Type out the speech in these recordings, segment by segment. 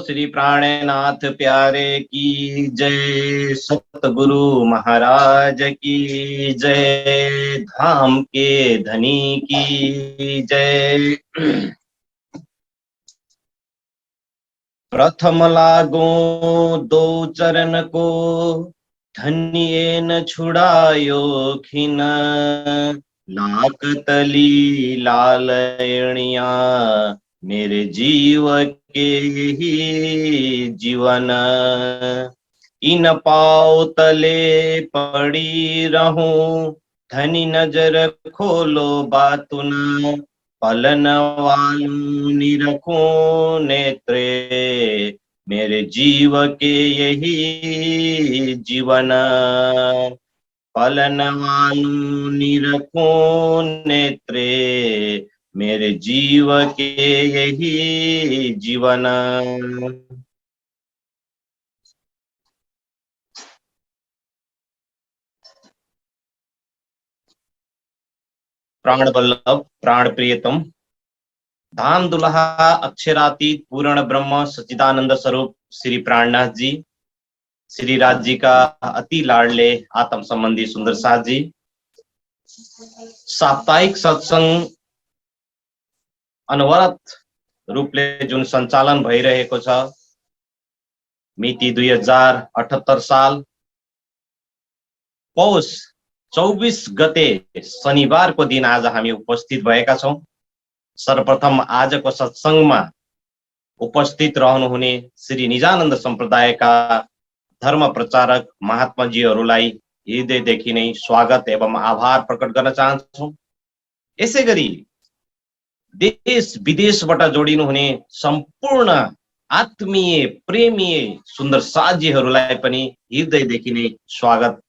श्री प्राणनाथ प्यारे की जय, सतगुरु महाराज की जय, धाम के धनी की जय। प्रथम लागो दो चरण को, धनिये न छुड़ायो खिन, लाकतली लालयणिया, मेरे जीव के ही जीवन। इन पाँव तले पड़ी रहूं, धनी नजर खोलो बातुन, पलन वालू निरखूं नेत्रे, मेरे जीव के यही जीवन। पलन वालू निरखूं नेत्रे, मेरे जीव के यही जीवन। प्राण वल्लभ प्राण प्रियतम, धाम दुल्हा अक्षरातीत पूर्ण ब्रह्म सच्चिदानंद स्वरूप श्री प्राणनाथ जी, श्री राज जी का अति लाडले आत्म संबंधी सुंदर साथ जी, साप्ताहिक सत्संग अनवरत रूपले जुन सञ्चालन भइरहेको छ, मिति 2078 साल पौष 24 गते शनिबारको दिन आज हामी उपस्थित भएका छौं। सर्वप्रथम आजको सत्संगमा उपस्थित रहनुहुने श्री निजानन्द सम्प्रदायका धर्म प्रचारक महात्माजीहरूलाई हृदयदेखि नै स्वागत एवं आभार प्रकट गर्न चाहन्छौं। यसैगरी देश विदेशबाट जोडिनुहुने सम्पूर्ण आत्मीय प्रेमीय सुन्दर साथीहरूलाई पनि हृदयदेखि नै स्वागत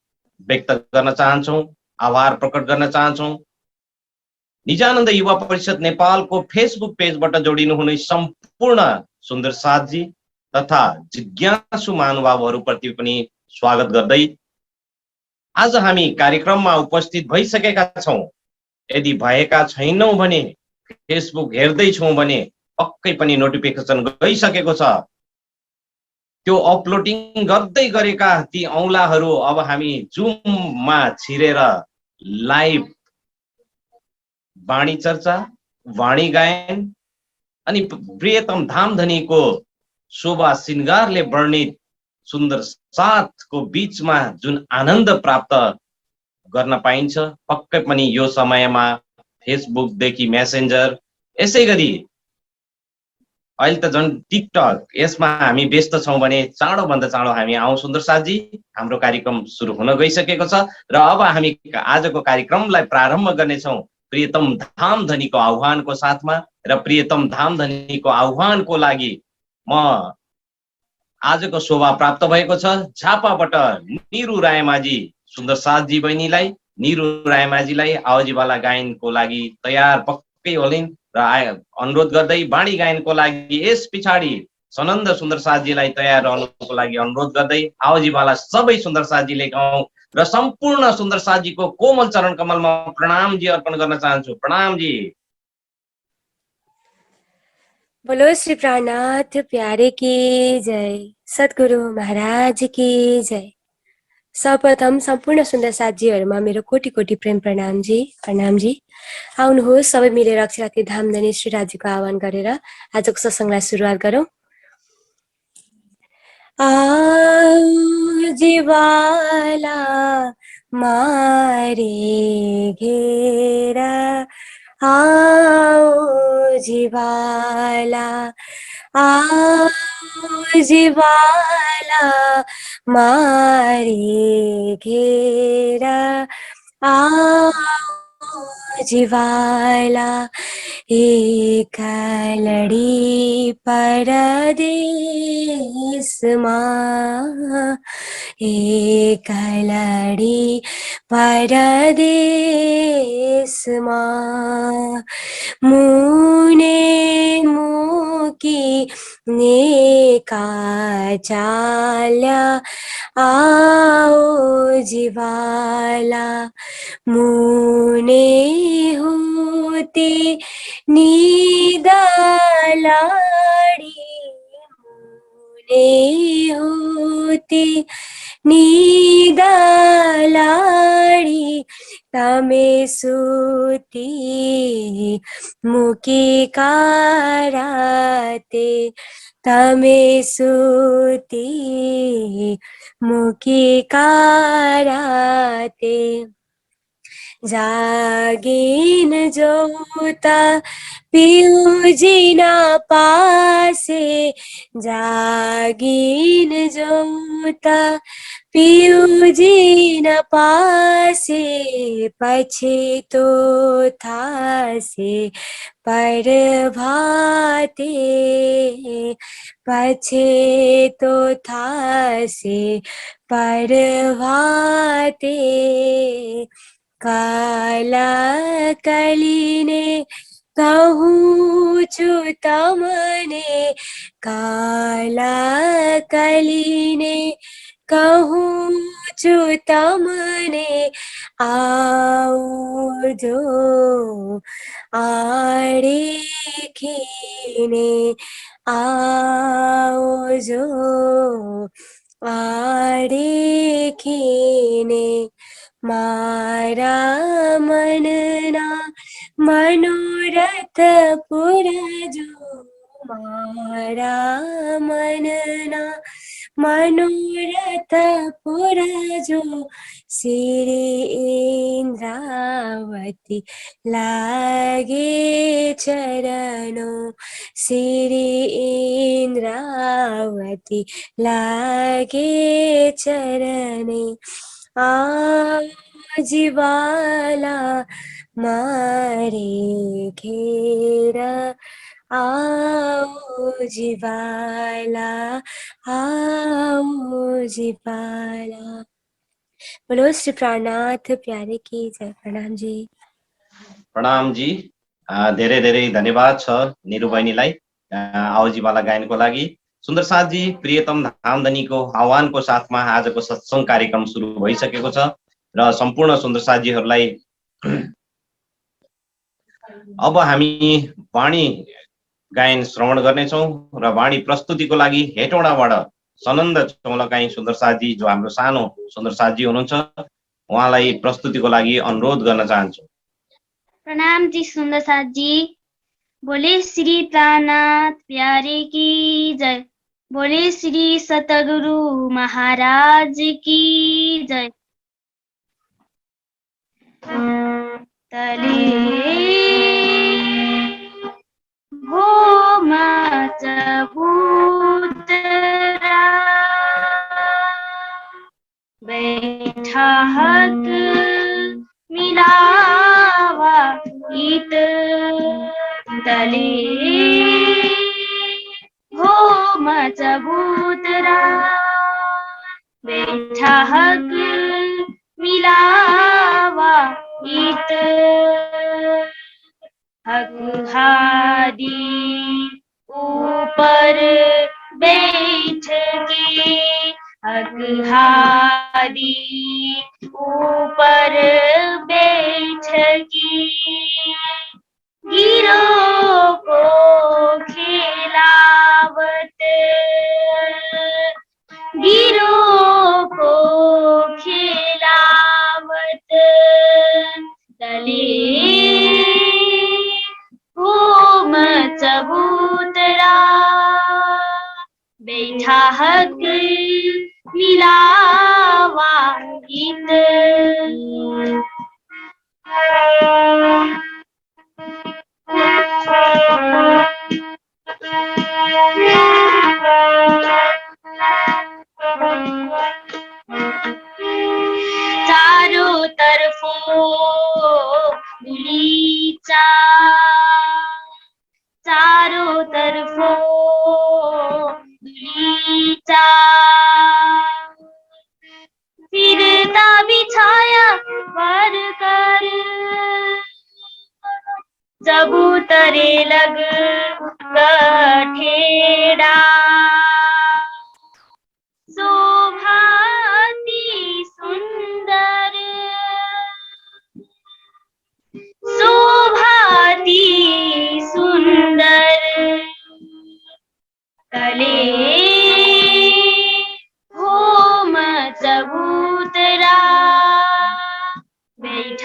व्यक्त गर्न चाहन्छौं, आभार प्रकट गर्न चाहन्छौं। निजानन्द युवा परिषद नेपालको फेसबुक पेजबाट जोडिनुहुने सम्पूर्ण सुन्दर साथजी तथा जिज्ञासु महानुभावहरूप्रति पनि स्वागत गर्दै आज हामी कार्यक्रममा उपस्थित भइसकेका छौं। यदि भएका छैनौं भने फेसबुक हेर्दै छौं भने पक्कै पनि नोटिफिकेसन गइसकेको छ। त्यो अपलोडिङ गर्दै गरेका ती औंलाहरू अब हामी जुममा छिरेर लाइभ वाणी चर्चा, वाणी गायन अनि प्रियतम धामधनीको शोभा श्रृंगारले वर्णित सुन्दर साथको बीचमा जुन आनन्द प्राप्त गर्न पाइन्छ, पक्कै पनि यो समयमा फेसबुक देखि मेसेन्जर, यसैगरी अहिले त झन् टिकटक, यसमा हामी व्यस्त छौं भने चाँडो भन्दा चाँडो हामी आउँ सुन्दर साथजी। हाम्रो कार्यक्रम सुरु हुन गइसकेको छ र अब हामी आजको कार्यक्रमलाई प्रारम्भ गर्नेछौं प्रियतम धामधनीको आह्वानको साथमा। र प्रियतम धामधनीको आह्वानको लागि म आजको शोभा प्राप्त भएको छ झापाबाट निरु रायमाझी सुन्दर साथजी बहिनीलाई, निरु रायमाझीलाई आवाजीवाला गायनको लागि तयार पक्कै होलिन् र अनुरोध गर्दै वाणी गायनको लागि यस पछाडि सनन्द सुन्दर साथजीलाई तयार रहनुको लागि अनुरोध गर्दै आवाजीवाला सबै सुन्दर साथजीले गाउँ र सम्पूर्ण सुन्दर साथजीको कोमल चरण कमलमा प्रणाम जी अर्पण गर्न चाहन्छु। प्रणाम जी। बोलो श्री प्राणनाथ प्यारे की जय, सद्गुरु महाराज की जय। सर्वप्रथम सम्पूर्ण सुन्दर साथजीहरूमा मेरो कोटि कोटि प्रेम प्रणाम जी। प्रणाम जी। आउनुहोस् सबै मिलेर अक्षराती धामधनी श्री राजीको आह्वान गरेर आजको सत्संगलाई सुरुवात गरौँ। आओ जीवाला मारे घेरा, आओ जीवाला, आओ जीवाला मारे घेरा, आओ जीवाला एक लड़ी परदेस माँ, एक लड़ी परदेस माँ, मुने मुकी नेका चाल्या, आओ जीवाला मुने होते नीदा लाड़ी, होती निदालाडी तमे सूती मुकी काराते तमे सूती मुकी काराते जागिन जोता पिउजीना पासे जागिन जोता पिउजीना पासे पछि तो थासे प्रभाते पछि तो थासे प्रभाते काला कलिने कहूँ छु तमने काला कलिने कहूँ छु तमने आओ जो आडेखिने आओ जो आडेखिने मारा मनना मनोरथ पुरजो मारा मनना मनोरथ पुरजो श्री इंद्रावती लागे चरणो श्री इंद्रावती लागे चरणे जीवाला मारे घेरा आओ जीवाला आओ जीवाला। बोलो श्री प्राणनाथ प्यारे की जय। प्रणाम जी। प्रणाम जी। धेरै धेरै धन्यवाद छ निरु बहिनीलाई आउजीवाला गायनको लागि। सुन्दर साथजी, प्रियतम धामधनीको आह्वानको साथमा आजको सत्सङ्ग कार्यक्रम सुरु भइसकेको छ र सम्पूर्ण सुन्दर साथजीहरूलाई अब हामी वाणी गायन श्रवण गर्नेछौँ र वाणी प्रस्तुतिको लागि हेटौँडाबाट सनन्द चौलकाई सुन्दर साथजी, जो हाम्रो सानो सुन्दर साथजी हुनुहुन्छ, उहाँलाई प्रस्तुतिको लागि अनुरोध गर्न चाहन्छु। प्रणाम जी सुन्दर साथ जी। बोले श्री प्राणनाथ प्यारे की जय। बोले श्री सतगुरु महाराज की जय। तले भोमा चबूतरा बैठा हक मिलावा इत तले भोम चबूतरा बैठा हक मिलावा इत हक हादी ऊपर बैठ के हक हादी ऊपर बैठ के गिरो को खिलावत गिरो को खिलावत तले घूम चबूतरा बैठा हक मिलावा इत चारों तरफों गुलीचा चारों तरफों गुलीचा फिरता बिछाया पर कर चबूतरे लग गठेड़ा शोभाती सुंदर शोभाती सुंदर तले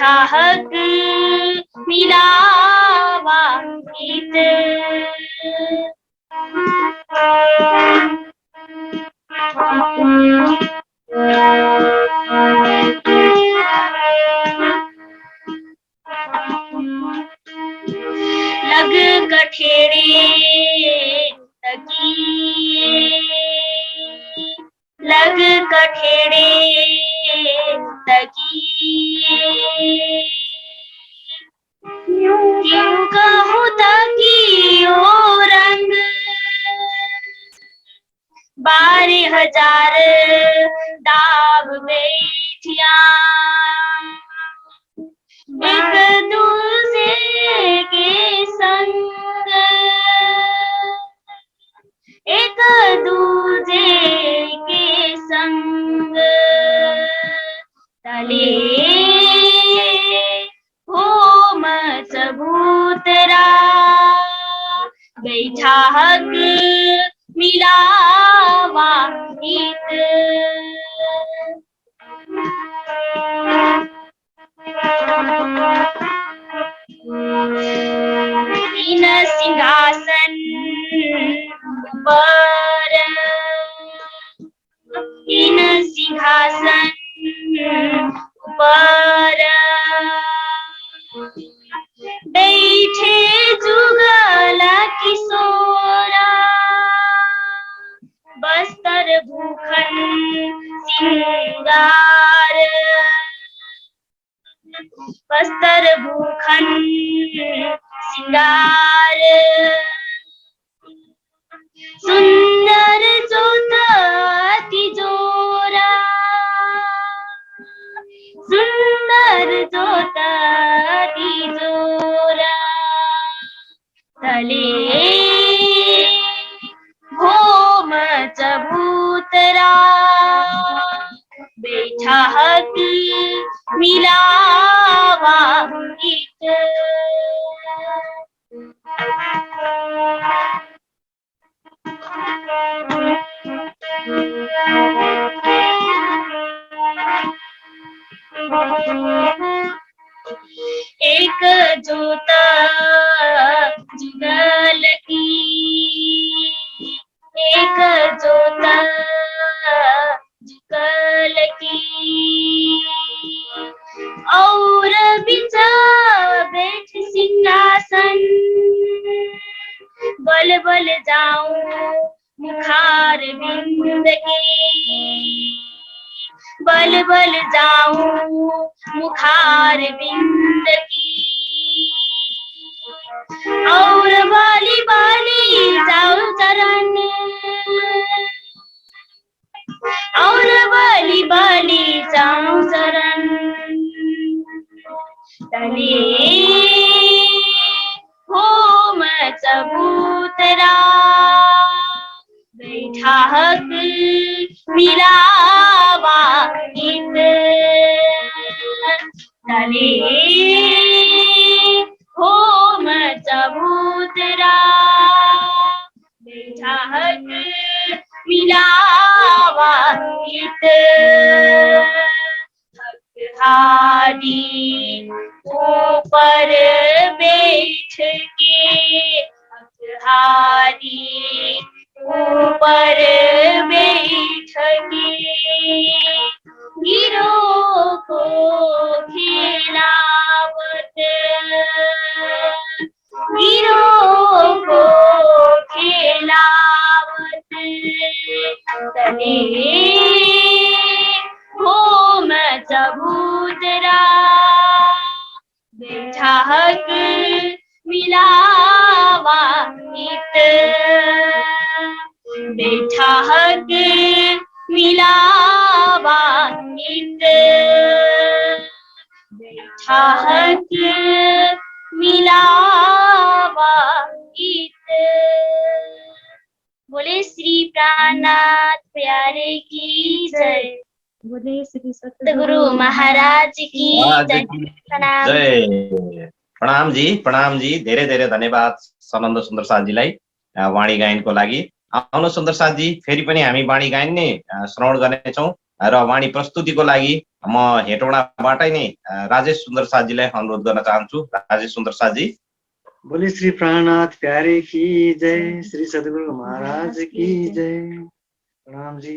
बैठा हक मिलावा गीत लग कठेड़े तकिए लग कठेड़े तकिए क्यों कहूँ तकियो रंग बारे हजार दाब बैठिया एक दूसरे के संग एक दूजे के संग तले हो मजबूतरा बैठा हक मिलावा गीत तीन सिंहासन ऊपर तीन सिंहासन ऊपर बैठे जुगल किशोरा बस्तर भूखन सिंगार बस्तर भूखन सिंगार सुंदर जोता तिजोरा सुंदर जोता तिजोरा तले भोम चबूतरा बैठा हक मिलावा गीत एक जोता जुगल की एक जोता जुगल की और बिचा बैठ सिंहासन बल बल जाऊं मुखार बिंद की बल बल जाऊं मुखार बिंद की और बाली बाली जाऊं चरण और बाली बाली जाऊं चरण तले हो मैं चबूतरा बैठा हक मिलावा गीत तले हो मैं चबूतरा बैठा हक मिलावा गीत हकहारी ऊपर बैठ के हकहारी ऊपर बैठ के गिरोह को खिलावत गिरोह को खिलावत तले हो मैं चबूतरा बैठा हक मिलावा गीत बैठा हक मिलावा गीत बैठा हक मिलावा गीत। बोले श्री प्राणनाथ प्यारे की जय। बोले श्री सतगुरु महाराज की जय। प्रणाम जय। प्रणाम जी धेरै धेरै धन्यवाद सनन्द सुन्दर साथजीलाई वाणी गायनको लागि। आउनु सुन्दर साथजी, फेरि पनि हामी वाणी गायन नै श्रवण गर्नेछौँ। र वाणी प्रस्तुतिको लागि म हेटौडाबाटै नै राजेश सुन्दर साथजीलाई अनुरोध गर्न चाहन्छु। राजेश सुन्दर साथजी। बोले श्री प्राणनाथ प्यारे की जय, श्री सद्गुरु महाराज की जय। प्रणाम जी।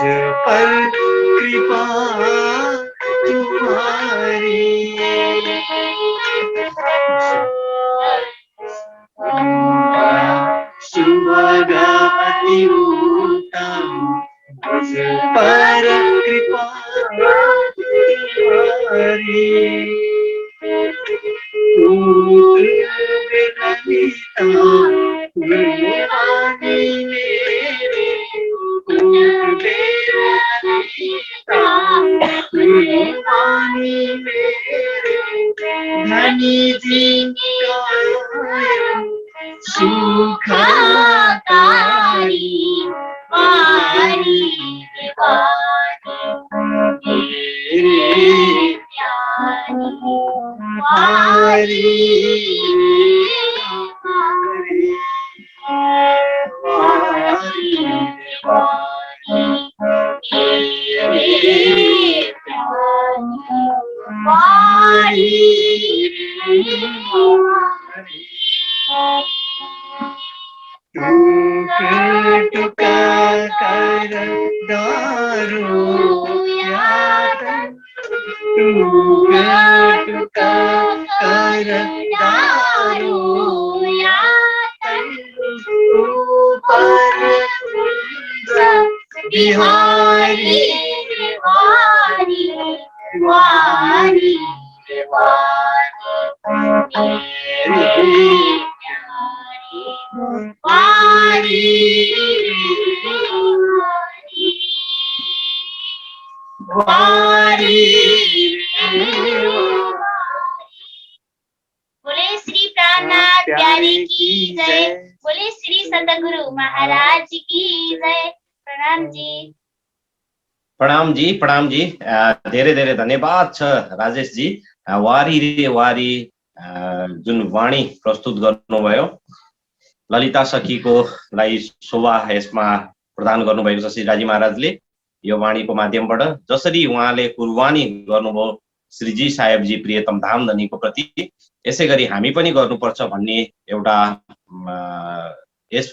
पर कृपा तुम्हारी सुभगाति उत्तम मुझ पर कृपा तुम्हारी धनी जी सुखकारी वारी टुका कर दारू टुका कर दारू बिहारी वारी वारी बोले श्री प्राणनाथ प्यारे की जय। बोले श्री सतगुरु महाराज की जय। प्रणाम जी। प्रणाम जी, प्रणाम जी। धेरै धेरै धन्यवाद छ राजेश जी। वारी रे वारी जुन वाणी प्रस्तुत गर्नुभयो, ललिता सखीको लाई शोभा यसमा प्रदान गर्नुभएको छ श्री राजी महाराजले। यो वाणीको माध्यमबाट जसरी उहाँले कुर्बानी गर्नुभयो श्रीजी साहेबजी प्रियतम धाम धनीको प्रति, यसै गरी हामी पनि गर्नुपर्छ भन्ने एउटा यस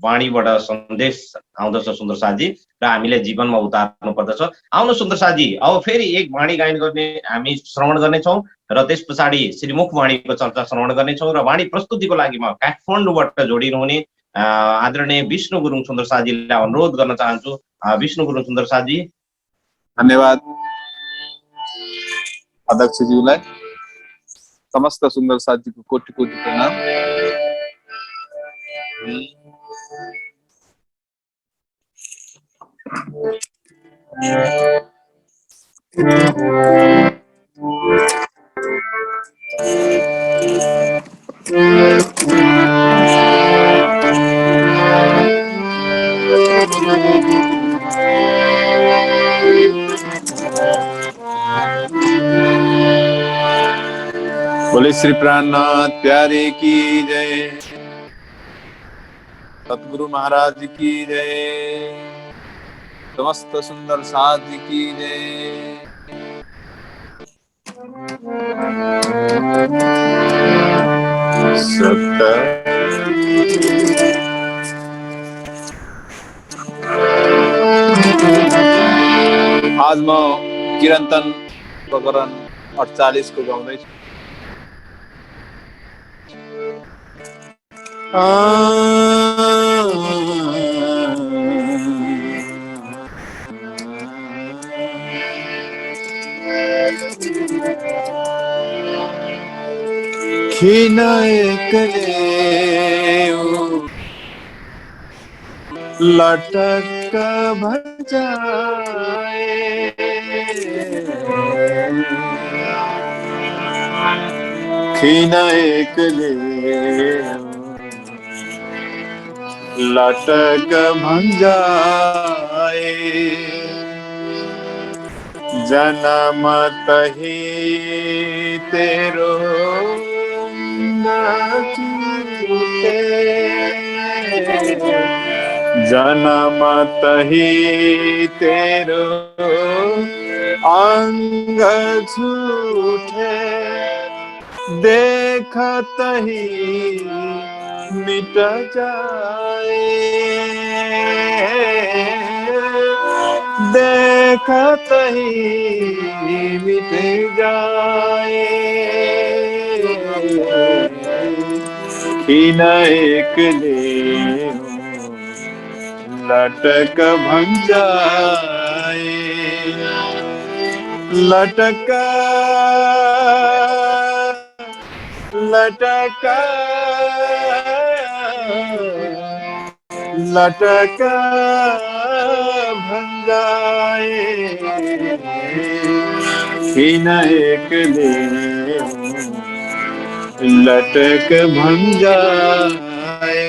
वाणीबाट सन्देश आउँदछ सुन्दर साथजी, र हामीले जीवनमा उतार्नु पर्दछ। आउनु सुन्दर साथजी, अब फेरि एक वाणी गायन गर्ने हामी श्रवण गर्नेछौँ र त्यस पछाडि श्रीमुख वाणीको चर्चा श्रवण गर्नेछौँ। र वाणी प्रस्तुतिको लागि म काठमाडौँबाट जोडिनुहुने आदरणीय विष्णु गुरुङ सुन्दर साथजीलाई अनुरोध गर्न चाहन्छु। विष्णु गुरुङ सुन्दर साथजी। धन्यवाद अध्यक्षज्यूलाई। समस्त सुन्दर साथीको कोटि कोटि प्रणाम। बोले श्री प्राणनाथ प्यारे की जय, सतगुरु महाराज की जय, समस्त सुंदर साथी की जय। आज म कीर्तन प्रकरण 48 को गाउँदैछु। किन एक्लै लटक्क भजाए, किन एक्लै लटक भंजाए, जन्म तही तेरो छूटे, जन्म तही तेरो अंग छूटे, देखत ही मिट जाए, देखत ही मिट जाए। खीन एक ले लटक भंजाए। लटक लटक लटक भंजाए। खीन एक ले लटक भंजाए।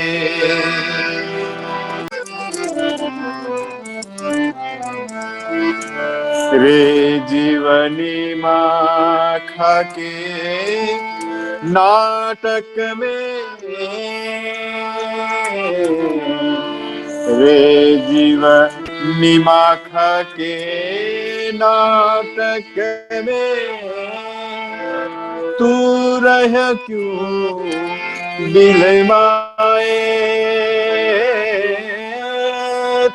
रे जीवनी माँ खाके नाटक में। रे जीवनी माँ खाके नाटक में। तू रह क्यों बिलमाए।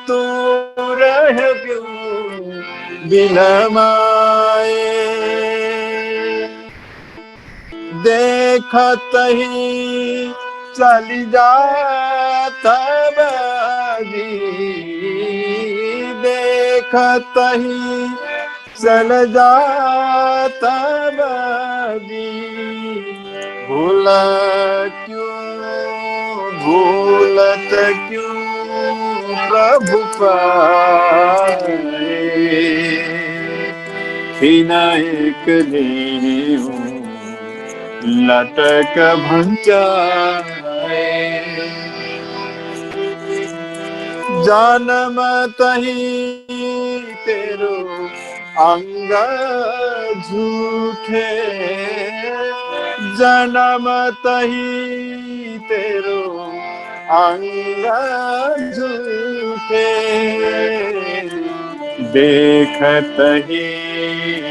तू रह क्यों बिलमाए। देखत ही चली जाता बाजी। देखत ही चल जाता बाजी। भूला क्यों भूलत क्यों प्रभु पाए। खीन एक ले लटक भंजाए। जन्म तही तेरो अंग झूठे। जन्म तही तेरो अंग झूठे। देखत ही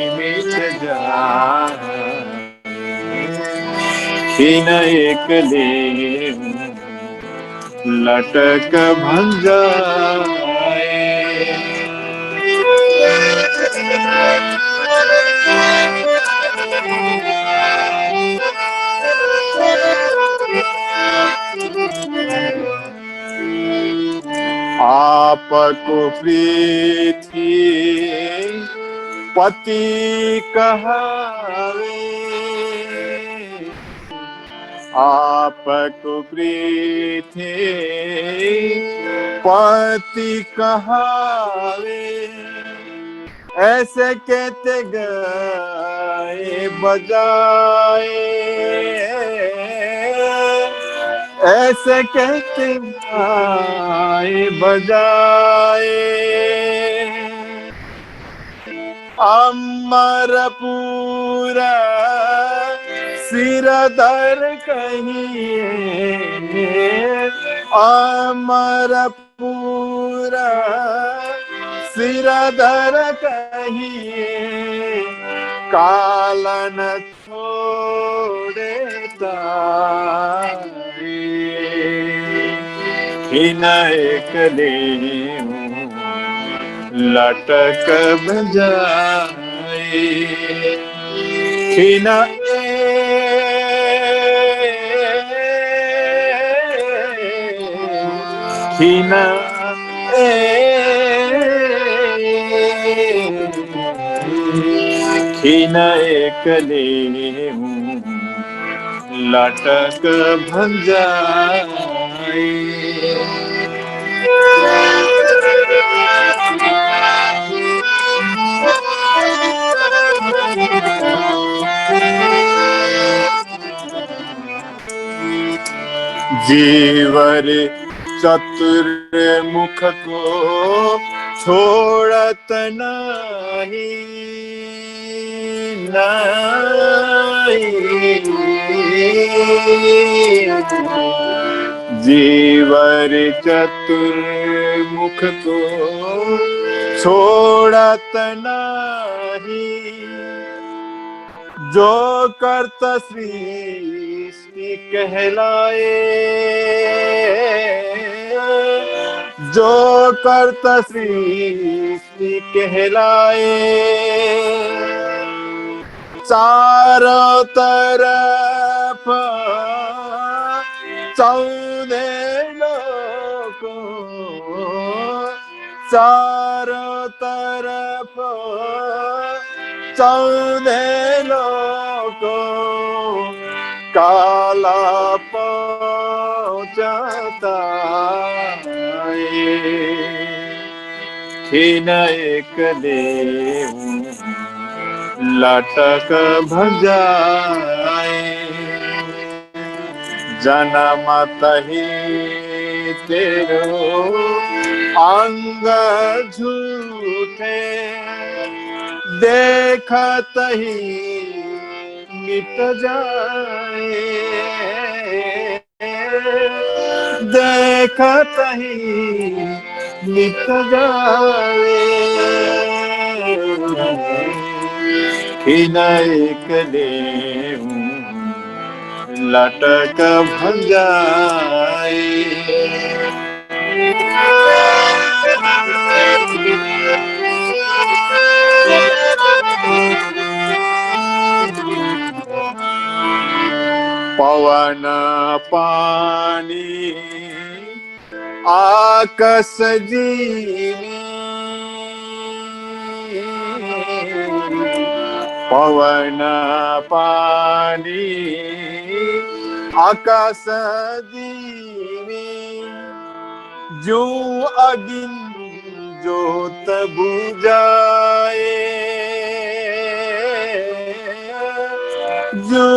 मिट जाए। खीन एक ले लटक भंजाए। आपको प्रीति पति कहावे। आपको प्रीति पति कहावे। ऐसे कहते गए बजाए। ऐसे कहते गए बजाए। अमर पूरा सिरधर कहिए। अमर पूरा सिरधर कहिए। कालन छोड़े तारे। खीन एक ले लटक भंजाए। खीन खीन खीन एक ले लटक भंजाए। जीवर चतुर मुख को छोड़त नाही। जीवर चतुर मुख को छोड़त नाही। जो करत सृष्टि कहलाए। जो कर्ता सृष्टि कहलाए, चारों तरफ चौदह लोगों, चारों तरफ चौदह लोगों काला पहुंचाता है। खीन एक देऊ लटक भजाए, जन्मत ही तेरो अंग झूठे, देखत ही मिट जाए, देखत ही मिट जाए। खीन एक देऊ लटक भंजाए। पवन पानी आकाश जीवी, पवन पानी आकाश जीवी, जो अगिन जोत बुझाए, जो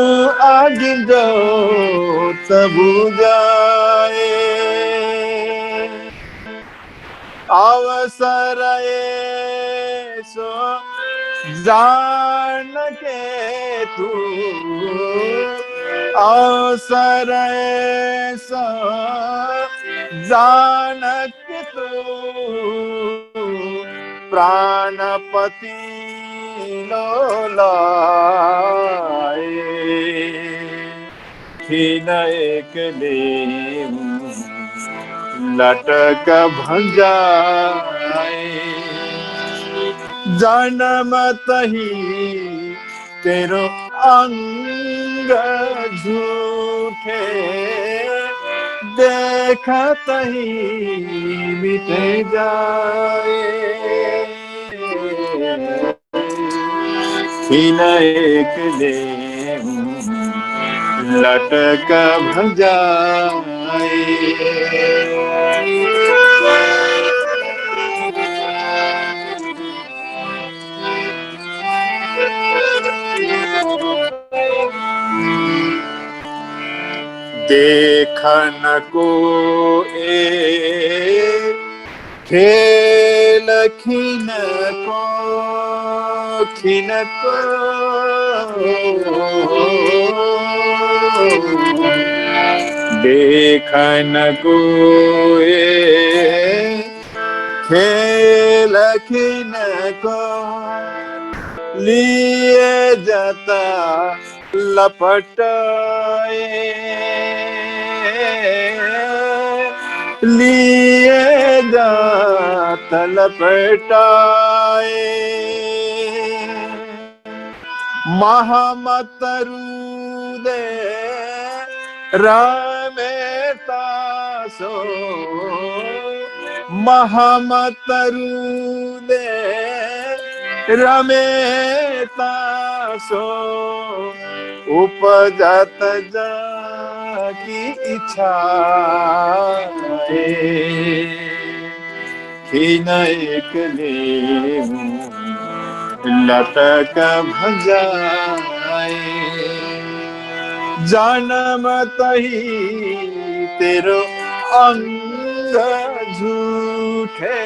अगिन जोत बुझाए। अवसर सो जान के तू, अवसर सो जान के तू, प्राणपति लोलाए। खीन एक देऊ लटक भंजाए, जन्मत ही तेरो अंग झूठे, देखत ही मिट जाए। खीन एक देऊ लटक भंजाए। देखन को ए खेल खिन को, खिन को देखन को ए खेल खिन को, लिए जाता लपटाए, लिए जाता लपटाए। महामतरू दे रामेता सो, महामतरू दे रमेता सो, उपजत जा की इच्छा है। खीन एक देऊ लटक भंजाए, जन्मत ही तेरो अंग झूठे,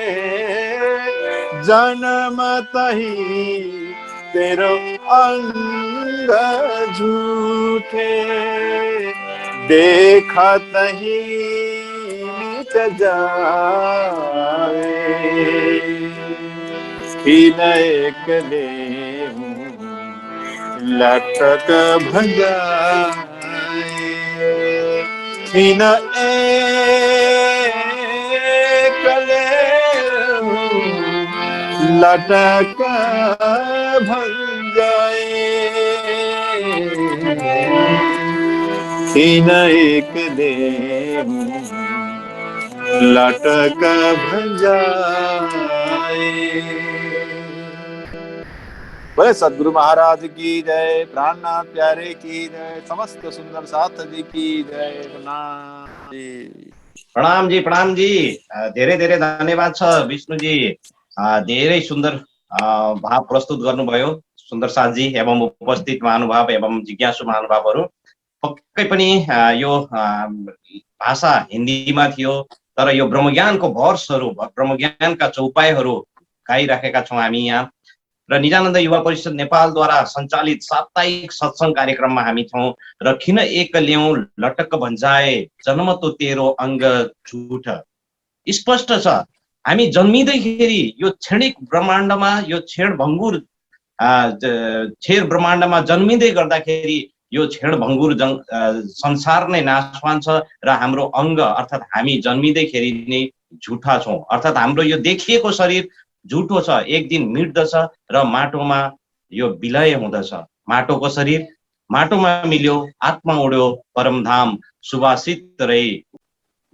जन्मत ही तेरो अंग झूठे, देखत ही मिट जाए। खीन एक देऊ लटक भंजाए, खीन एक लटक भंजाए तीन एक दे लटक भंजाए। बोले सदगुरु महाराज की जय, प्राणनाथ प्यारे की जय, समस्त सुंदर साथ जी की जय। प्रणाम जी। प्रणाम जी धेरै धेरै धन्यवाद छ विष्णुजी। धेरै सुन्दर भाव प्रस्तुत गर्नुभयो सुन्दर साथजी एवं उपस्थित महानुभाव एवं जिज्ञासु महानुभावहरू। पक्कै पनि यो भाषा हिन्दीमा थियो, तर यो ब्रह्मज्ञानको भर्सहरू, ब्रह्मज्ञानका चौपाइहरू गाइराखेका छौँ हामी यहाँ। र निजानन्द युवा परिषद नेपालद्वारा सञ्चालित साप्ताहिक सत्सङ्ग कार्यक्रममा हामी छौँ। र किन एक ल्याउँ लटक्क भन्छाए जन्म तो तेरो अङ्ग झुठ। स्पष्ट छ, हामी जन्मिँदैखेरि यो क्षणिक ब्रह्माण्डमा, यो क्षण भङ्गुर छेर ब्रह्माण्डमा जन्मिँदै गर्दाखेरि यो क्षण भङ्गुर संसार नै नाशवान छ र हाम्रो अङ्ग अर्थात् हामी जन्मिँदैखेरि नै झुठा छौँ। अर्थात् हाम्रो यो देखिएको शरीर झुटो छ, एक दिन मिट्दछ र माटोमा यो विलय हुँदछ। माटोको शरीर माटोमा मिल्यो, आत्मा उड्यो परमधाम, सुवासित रही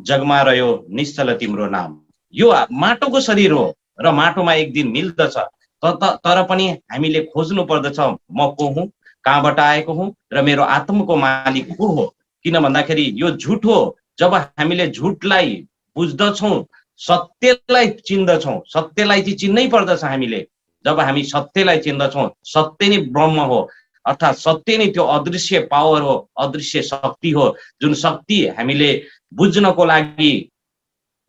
जगमा रह्यो निश्चल तिम्रो नाम। यो माटोको शरीर हो र माटोमा एक दिन मिल्दछ, तर पनि हामीले खोज्नु पर्दछ म को हुँ, कहाँबाट आएको हुँ र मेरो आत्माको मालिक को हो। किन भन्दाखेरि यो झुट हो। जब हामीले झुटलाई बुझ्दछौँ, सत्यलाई चिन्दछौँ, सत्यलाई चाहिँ चिन्नै पर्दछ हामीले। जब हामी सत्यलाई चिन्दछौँ, सत्य नै ब्रह्म हो, अर्थात् सत्य नै त्यो अदृश्य पावर हो, अदृश्य शक्ति हो, जुन शक्ति हामीले बुझ्नको लागि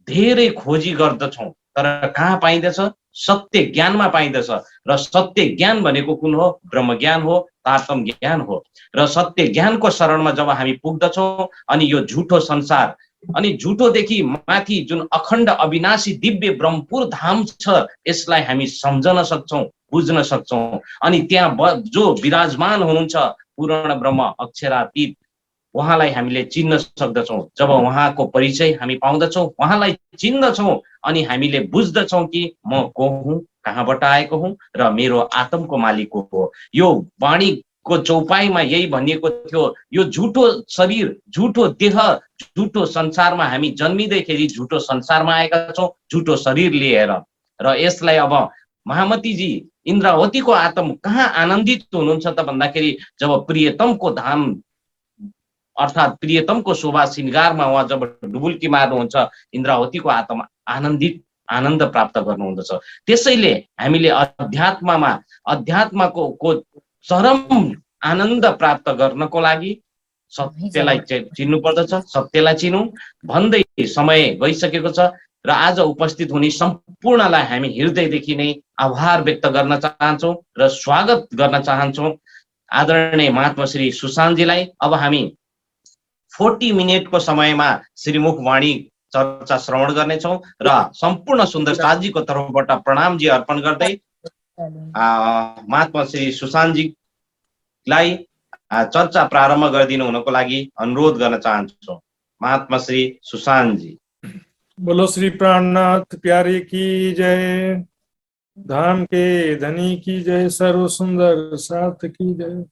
धेरै खोजी गर्दछौँ तर कहाँ पाइँदछ? सत्य ज्ञानमा पाइँदछ। र सत्य ज्ञान भनेको कुन हो? ब्रह्म ज्ञान हो, तारतम ज्ञान हो। र सत्य ज्ञानको शरणमा जब हामी पुग्दछौँ अनि यो झुटो संसार अनि झुटोदेखि माथि जुन अखण्ड अविनाशी दिव्य ब्रह्मपुर धाम छ, यसलाई हामी सम्झन सक्छौँ, बुझ्न सक्छौँ। अनि त्यहाँ जो विराजमान हुनुहुन्छ पूर्ण ब्रह्म अक्षरातीत, उहाँलाई हामीले चिन्न सक्दछौँ। जब उहाँको परिचय हामी पाउँदछौँ, उहाँलाई चिन्दछौँ अनि हामीले बुझ्दछौँ कि म को हुँ, कहाँबाट आएको हुँ र मेरो आत्मको मालिक को हो। यो वाणीको चौपाइमा यही भनिएको थियो, यो झुटो शरीर, झुटो देह, झुटो संसारमा हामी जन्मिँदैखेरि झुटो संसारमा आएका छौँ, झुटो शरीर लिएर। र यसलाई अब महामतीजी इन्द्रावतीको आत्म कहाँ आनन्दित हुनुहुन्छ त भन्दाखेरि जब प्रियतमको धाम अर्थात् प्रियतमको शोभा श्रृङ्गारमा उहाँ जब डुबुल्की मार्नुहुन्छ, इन्द्रावतीको आत्मा आनन्द प्राप्त गर्नुहुँदछ। त्यसैले हामीले अध्यात्मको चरम आनन्द प्राप्त गर्नको लागि सत्यलाई चिन्नु पर्दछ। सत्यलाई चिनौँ भन्दै समय गइसकेको छ र आज उपस्थित हुने सम्पूर्णलाई हामी हृदयदेखि नै आभार व्यक्त गर्न चाहन्छौँ र स्वागत गर्न चाहन्छौँ आदरणीय महात्मा श्री सुशान्तजीलाई। अब हामी 40 मिनटको समयमा श्रीमुख वाणी चर्चा श्रवण गर्नेछौँ र सम्पूर्ण सुन्दर साथजीको तर्फबाट प्रणामजी अर्पण गर्दै महात्मा श्री सुशान्तजीलाई चर्चा प्रारम्भ गरिदिनु हुनको लागि अनुरोध गर्न चाहन्छौँ। महात्मा श्री सुशान्तजी। बोलो श्री प्राणनाथ प्यारे की जय, धाम के धनी की जय, सर्व सुंदर साथ की जय।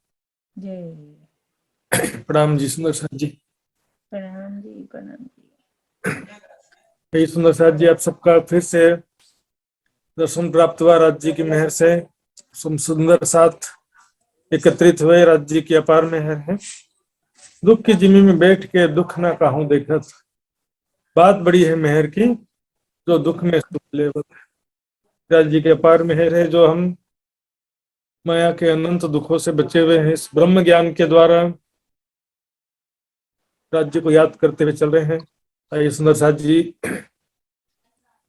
प्रणाम जी सुंदर साथ जी। प्रणाम जी, प्रणाम जी। कई सुंदर साथ जी, आप सबका फिर से दर्शन प्राप्त हुआ। राज्य जी की मेहर से सुंदर साथ एकत्रित हुए, राज्य जी की अपार मेहर है। दुख की जिम्मी में बैठ के दुख ना काहूं देखत, बात बड़ी है मेहर की जो दुख में सुख लेवत। राज्य जी की अपार मेहर है जो हम माया के अनंत दुखों से बचे हुए हैं। इस ब्रह्म ज्ञान के द्वारा राज्य को याद करते हुए चल रहे हैं। आइए सुंदर साथ जी,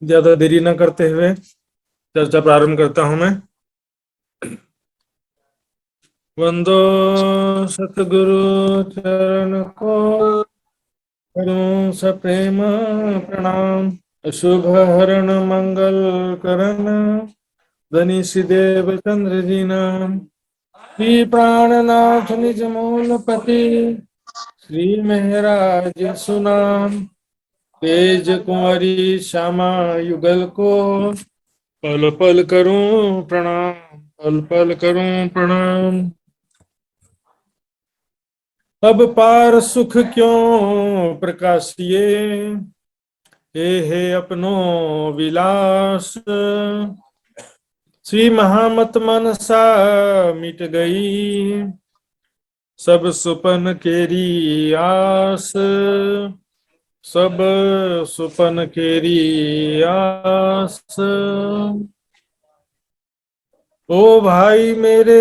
ज्यादा देरी न करते हुए चर्चा प्रारंभ करता हूं मैं। वंदो सतगुरु चरण को करूं सप्रेम प्रणाम, शुभ हरण मंगल करण धनी देव चंद्र जी नाम। श्री प्राणनाथ निज मूल पति श्री महराज सुनाम, तेज कुंवरी श्यामा युगल को पल पल करूं प्रणाम, पल पल करूं प्रणाम। अब पार सुख क्यों प्रकाशिए, हे अपनों विलास। श्री महामत मनसा मिट गई, सब सुपन केरी आस, सब सुपन केरी आस। ओ भाई मेरे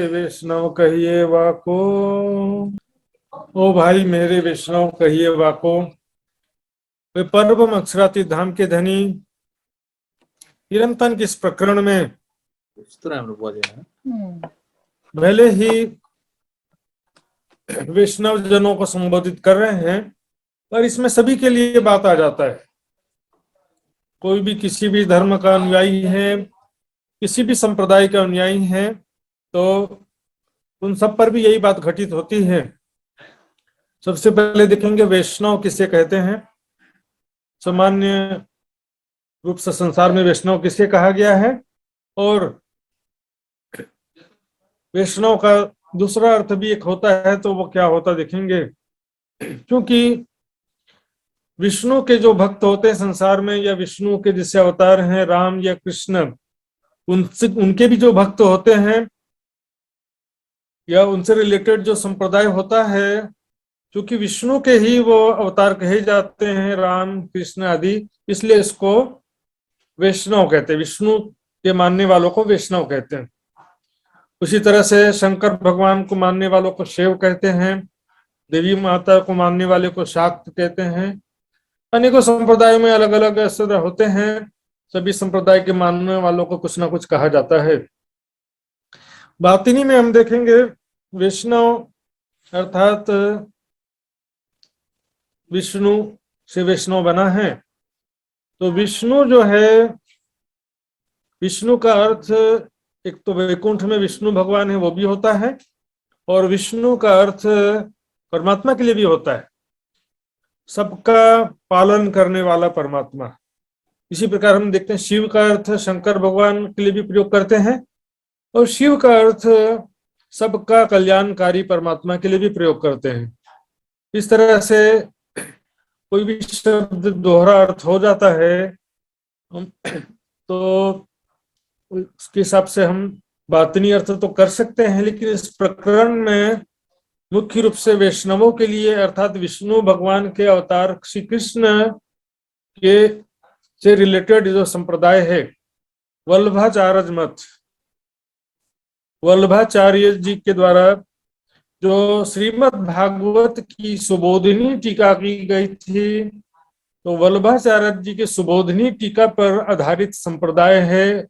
वैष्णव कहिए वाको, ओ भाई मेरे वैष्णव कहिए वाको। वे परम अक्षरातीत धाम के धनी निरंतन के इस प्रकरण में भले ही वैष्णव जनों को संबोधित कर रहे हैं, पर इसमें सभी के लिए बात आ जाता है। कोई भी किसी भी धर्म का अनुयायी है, किसी भी संप्रदाय का अनुयायी है, तो उन सब पर भी यही बात घटित होती है। सबसे पहले देखेंगे वैष्णव किसे कहते हैं। सामान्य रूप से संसार में वैष्णव किसे कहा गया है, और वैष्णव का दूसरा अर्थ भी एक होता है, तो वो क्या होता देखेंगे। क्योंकि विष्णु के जो भक्त होते हैं संसार में, या विष्णु के जैसे अवतार हैं राम या कृष्ण, उनसे उनके भी जो भक्त होते हैं या उनसे रिलेटेड जो संप्रदाय होता है, क्योंकि विष्णु के ही वो अवतार कहे जाते हैं, राम कृष्ण आदि, इसलिए इसको वैष्णव कहते हैं। विष्णु के मानने वालों को वैष्णव कहते हैं। उसी तरह से शंकर भगवान को मानने वालों को शैव कहते हैं, देवी माता को मानने वाले को शाक्त कहते हैं। अनेकों संप्रदायों में अलग अलग ऐसे होते हैं, सभी संप्रदाय के मानने वालों को कुछ ना कुछ कहा जाता है। बातिनी में हम देखेंगे वैष्णव अर्थात विष्णु से वैष्णव बना है। तो विष्णु जो है, विष्णु का अर्थ एक तो वैकुंठ में विष्णु भगवान है वो भी होता है, और विष्णु का अर्थ परमात्मा के लिए भी होता है, सबका पालन करने वाला परमात्मा। इसी प्रकार हम देखते हैं शिव का अर्थ शंकर भगवान के लिए भी प्रयोग करते हैं, और शिव का अर्थ सबका कल्याणकारी परमात्मा के लिए भी प्रयोग करते हैं। इस तरह से कोई भी शब्द दोहरा अर्थ हो जाता है तो उसके हिसाब से हम बातनी अर्थ तो कर सकते हैं, लेकिन इस प्रकरण में मुख्य रूप से वैष्णवों के लिए अर्थात विष्णु भगवान के अवतार श्री कृष्ण के से रिलेटेड जो संप्रदाय है, वल्लभाचार्य मत, वल्लभाचार्य जी के द्वारा जो श्रीमद् भागवत की सुबोधिनी टीका की गई थी, तो वल्लभाचार्य जी के सुबोधिनी टीका पर आधारित संप्रदाय है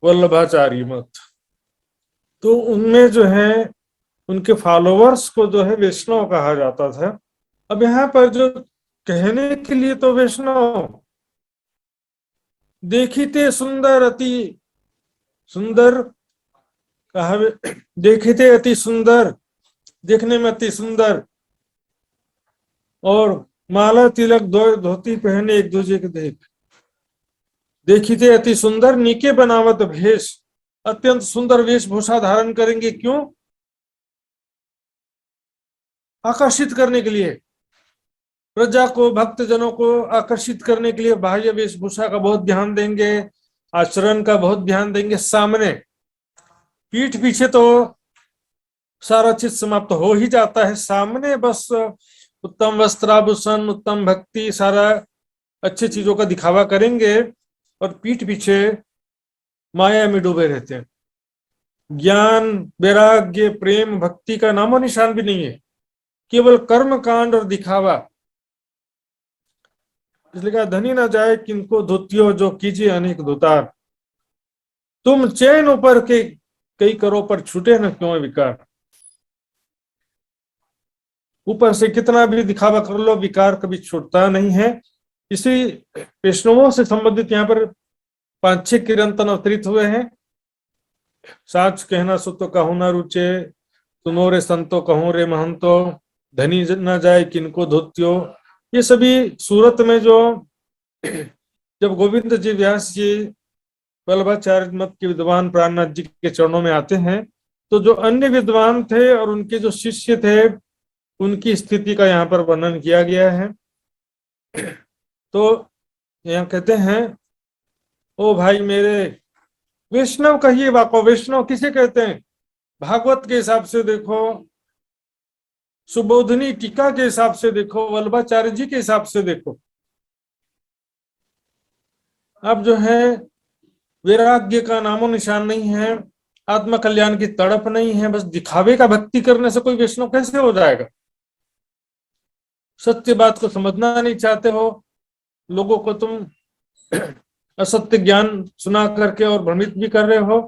वल्लभाचार्य मत। तो उनमें जो है उनके फॉलोअर्स को जो है वैष्णव कहा जाता था। अब यहाँ पर जो कहने के लिए तो वैष्णव, देखिते सुंदर अति सुंदर कहा, देखिते अति सुंदर, देखने में अति सुंदर, और माला तिलक धोती पहने एक दूसरे के देख, देखिते अति सुंदर नीके बनावत भेष, अत्यंत सुंदर वेशभूषा धारण करेंगे। क्यों? आकर्षित करने के लिए, प्रजा को, भक्त जनों को आकर्षित करने के लिए बाह्य वेशभूषा का बहुत ध्यान देंगे, आचरण का बहुत ध्यान देंगे। सामने पीठ पीछे तो सारा चीज समाप्त हो ही जाता है, सामने बस उत्तम वस्त्राभूषण, उत्तम भक्ति, सारा अच्छी चीजों का दिखावा करेंगे, और पीठ पीछे माया में डूबे रहते हैं। ज्ञान, वैराग्य, प्रेम, भक्ति का नामो निशान भी नहीं है, केवल कर्म कांड और दिखावा। इसलिए कहा धनी ना जाए किनको धोतियो, जो कीजिए अनेक धुतार, तुम चैन ऊपर के कई करो पर छूटे न क्यों विकार। ऊपर से कितना भी दिखावा कर लो, विकार कभी छूटता नहीं है। इसी वैष्णवों से संबंधित यहाँ पर 5-6 कीर्तन अवतरित हुए हैं। साच कहना सो तो कहूं ना रुचे, सुनो रे संतो कहूं रे महंतो, धनी न जाए किनको धोत्यो। ये सभी सूरत में जो जब गोविंद जी व्यास जी वल्लभाचार्य मत के विद्वान प्राणनाथ जी के चरणों में आते हैं, तो जो अन्य विद्वान थे और उनके जो शिष्य थे उनकी स्थिति का यहाँ पर वर्णन किया गया है। तो यहाँ कहते हैं, ओ भाई मेरे, वैष्णव कहिए वाको, वैष्णव किसे कहते हैं? भागवत के हिसाब से देखो, सुबोधनी टीका के हिसाब से देखो, वल्लभाचार्य जी के हिसाब से देखो। अब जो है वैराग्य का नामो निशान नहीं है, आत्म कल्याण की तड़प नहीं है, बस दिखावे का भक्ति करने से कोई वैष्णव कैसे हो जाएगा? सत्य बात को समझना नहीं चाहते हो, लोगों को तुम असत्य ज्ञान सुना करके और भ्रमित भी कर रहे हो।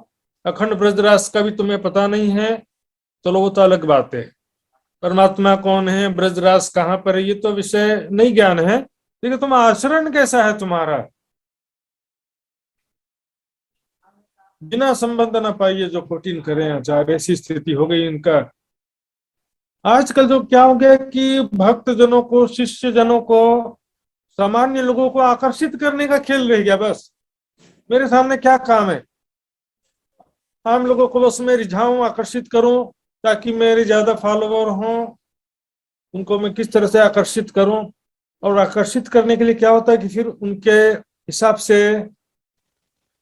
अखंड ब्रजरास का भी तुम्हें पता नहीं है, चलो वो तो अलग बात है। परमात्मा कौन है, ब्रजरास कहाँ पर है, ये तो विषय नहीं ज्ञान है, लेकिन तुम आचरण कैसा है तुम्हारा? बिना संबंध न पाइए जो कोटिन करें आचार्य, ऐसी स्थिति हो गई इनका। आजकल जो क्या हो गया कि भक्त जनों को, शिष्य जनों को, सामान्य लोगों को आकर्षित करने का खेल रह गया। बस मेरे सामने क्या काम है, आम लोगों को बस मैं रिझाऊं, आकर्षित करूं, ताकि मेरे ज्यादा फॉलोवर हों, उनको मैं किस तरह से आकर्षित करूं। और आकर्षित करने के लिए क्या होता है कि फिर उनके हिसाब से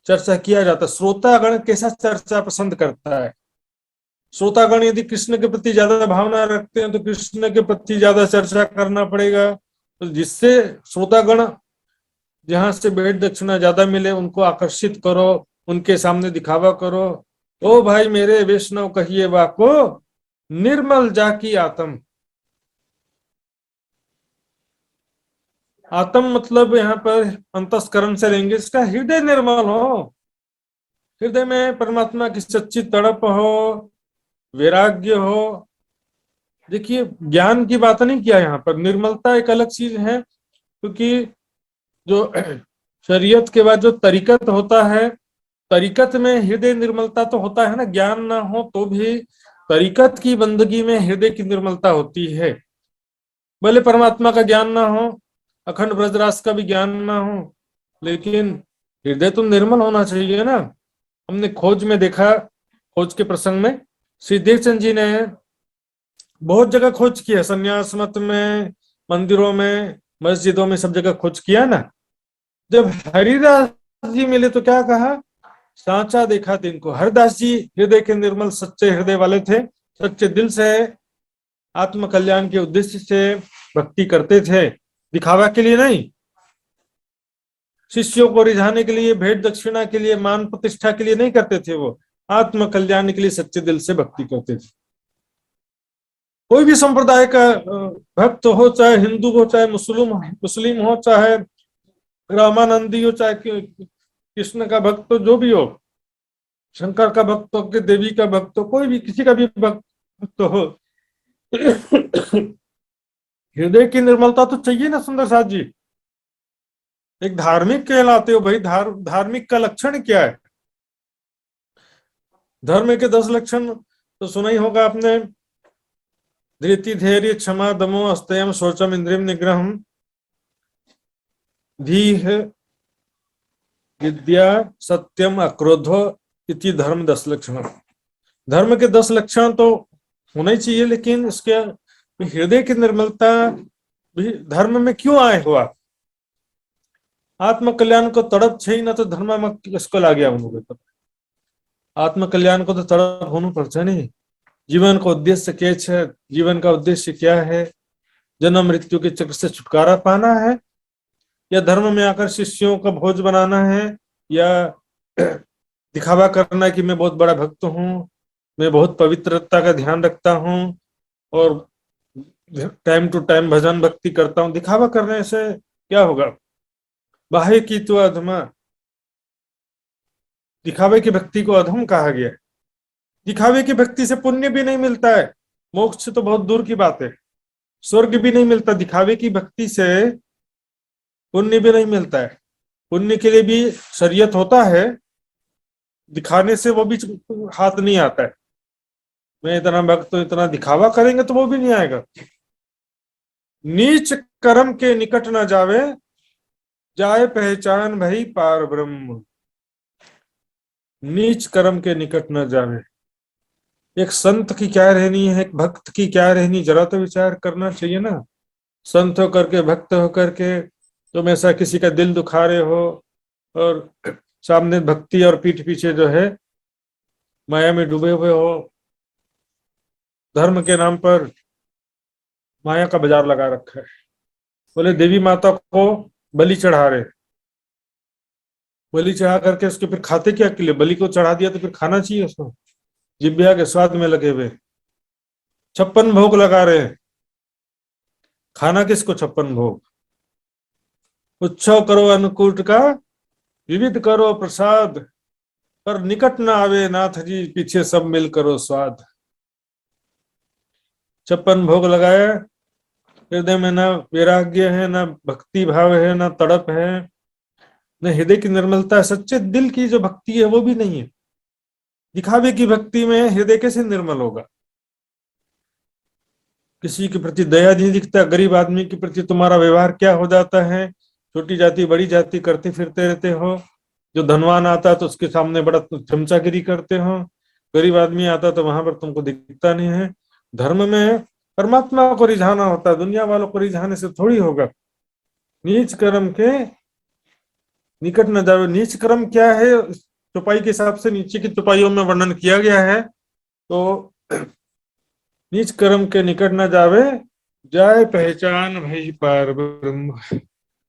चर्चा किया जाता है। श्रोतागण कैसा चर्चा पसंद करता है? श्रोतागण यदि कृष्ण के प्रति ज्यादा भावना रखते हैं तो कृष्ण के प्रति ज्यादा चर्चा करना पड़ेगा। तो जिससे श्रोतागण जहां से भेंट दक्षिणा ज्यादा मिले उनको आकर्षित करो, उनके सामने दिखावा करो। ओ भाई मेरे, वैष्णव कहिए वाको, निर्मल जाकी आत्म। आत्म मतलब यहाँ पर अंतस्करण से लेंगे, इसका हृदय निर्मल हो, हृदय में परमात्मा की सच्ची तड़प हो, वैराग्य हो। देखिए ज्ञान की बात नहीं किया यहाँ पर, निर्मलता एक अलग चीज है। क्योंकि जो शरीयत के बाद जो तरीकत होता है, तरीकत में हृदय निर्मलता तो होता है ना, ज्ञान ना हो तो भी तरीकत की बंदगी में हृदय की निर्मलता होती है। भले परमात्मा का ज्ञान ना हो, अखंड ब्रजरास का भी ज्ञान ना हो, लेकिन हृदय तो निर्मल होना चाहिए ना। हमने खोज में देखा, खोज के प्रसंग में श्री देवचंद जी ने बहुत जगह खोज की है, संन्यास मत में, मंदिरों में, मस्जिदों में, सब जगह खोज किया ना। जब हरिदास जी मिले तो क्या कहा? सांचा देखा दिन को। हरिदास जी हृदय के निर्मल सच्चे हृदय वाले थे, सच्चे दिल से आत्म कल्याण के उद्देश्य से भक्ति करते थे, दिखावा के लिए नहीं, शिष्यों को रिझाने के लिए, भेंट दक्षिणा के लिए, मान प्रतिष्ठा के लिए नहीं करते थे। वो आत्म कल्याण के लिए सच्चे दिल से भक्ति करते थे। कोई भी संप्रदाय का भक्त हो, चाहे हिंदू हो, चाहे मुस्लिम हो, चाहे रामानंदी हो, चाहे कृष्ण का भक्त हो, जो भी हो, शंकर का भक्त हो कि देवी का भक्त हो, कोई भी किसी का भी भक्त हो, हृदय की निर्मलता तो चाहिए ना। सुंदर साथ जी, एक धार्मिक कहलाते हो भाई, धार्मिक का लक्षण क्या है? धर्म के 10 लक्षण तो सुना ही होगा आपने। धृति, धैर्य, क्षमा, दमो, अस्तयम, शौचम, इंद्रियम निग्रहम, धीः, विद्या, सत्यम, अक्रोधो इति धर्म 10 लक्षण। धर्म के 10 लक्षण तो होना ही चाहिए, लेकिन इसके हृदय की निर्मलता भी धर्म में क्यों आए हो आप? आत्म कल्याण को तड़प छे ना तो धर्म में किसको ला गया? आत्म कल्याण को तो तड़प होनु पड़े नहीं। जीवन का उद्देश्य क्या है? जीवन का उद्देश्य क्या है? जन्म मृत्यु के चक्र से छुटकारा पाना है, या धर्म में आकर शिष्यों का भोज बनाना है, या दिखावा करना कि मैं बहुत बड़ा भक्त हूँ, मैं बहुत पवित्रता का ध्यान रखता हूँ और टाइम टू टाइम भजन भक्ति करता हूँ। दिखावा करने से क्या होगा? बाह्य की तो अधमा, दिखावे की भक्ति को अधम कहा गया। दिखावे की भक्ति से पुण्य भी नहीं मिलता है, मोक्ष तो बहुत दूर की बात है, स्वर्ग भी नहीं मिलता। दिखावे की भक्ति से पुण्य भी नहीं मिलता है। पुण्य के लिए भी शरीयत होता है, दिखाने से वो भी हाथ नहीं आता है। मैं इतना भक्त तो इतना दिखावा करेंगे तो वो भी नहीं आएगा। नीच कर्म के निकट न जावे, जाए पहचान भई पार ब्रह्म, नीच कर्म के निकट न जावे। एक संत की क्या रहनी है, एक भक्त की क्या रहनी, जरा तो विचार करना चाहिए ना। संत होकर के, भक्त होकर के तुम ऐसा किसी का दिल दुखा रहे हो, और सामने भक्ति और पीठ पीछे जो है माया में डूबे हुए हो, धर्म के नाम पर माया का बाजार लगा रखा है। बोले देवी माता को बलि चढ़ा रहे, बलि चढ़ा करके उसके फिर खाते क्या के लिए? बलि को चढ़ा दिया तो फिर खाना चाहिए उसको, जिब्या के स्वाद में लगे हुए 56 भोग लगा रहे हैं, खाना किसको 56 भोग? उत्सव करो अन्नकूट का, विविध करो प्रसाद, पर निकट ना आवे नाथ जी, पीछे सब मिल करो स्वाद। 56 भोग लगाया, हृदय में ना वैराग्य है, ना भक्ति भाव है, ना तड़प है, न हृदय की निर्मलता है। सच्चे दिल की जो भक्ति है वो भी नहीं है। दिखावे की भक्ति में हृदय कैसे निर्मल होगा? किसी के प्रति दया नहीं दिखता, गरीब आदमी के प्रति तुम्हारा व्यवहार क्या हो जाता है? छोटी जाति बड़ी जाति करते फिरते रहते हो। जो धनवान आता है तो उसके सामने बड़ा चमचागिरी करते हो, गरीब आदमी आता तो वहां पर तुमको दिखता नहीं है। धर्म में परमात्मा को रिझाना होता है, दुनिया वालों को रिझाने से थोड़ी होगा। नीच कर्म के निकट न जाओ। नीच कर्म क्या है? चौपाई के हिसाब से नीचे की चौपाइयों में वर्णन किया गया है। तो नीच कर्म के निकट न जावे, जाए पहचान भई पार ब्रह्म।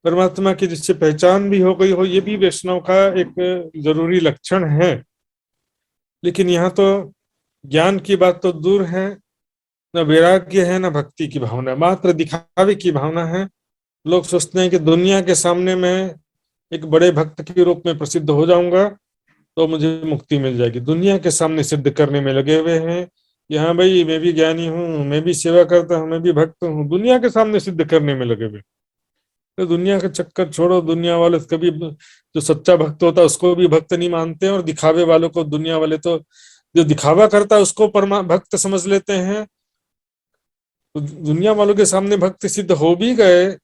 परमात्मा की जिससे पहचान भी हो गई हो, ये भी वैष्णव का एक जरूरी लक्षण है। लेकिन यहाँ तो ज्ञान की बात तो दूर है, न वैराग्य है, न भक्ति की भावना, मात्र दिखावे की भावना है। लोग सोचते हैं कि दुनिया के सामने मैं एक बड़े भक्त के रूप में प्रसिद्ध हो जाऊंगा तो मुझे मुक्ति मिल जाएगी। दुनिया के सामने सिद्ध करने में लगे हुए हैं कि हाँ भाई मैं भी ज्ञानी हूँ, मैं भी सेवा करता हूँ, मैं भी भक्त हूँ। दुनिया के सामने सिद्ध करने में लगे हुए। तो दुनिया का चक्कर छोड़ो। दुनिया वाले कभी, जो सच्चा भक्त होता है उसको भी भक्त नहीं मानते हैं, और दिखावे वालों को दुनिया वाले तो, जो दिखावा करता है उसको परमा भक्त समझ लेते हैं। तो दुनिया वालों के सामने भक्त सिद्ध हो भी गए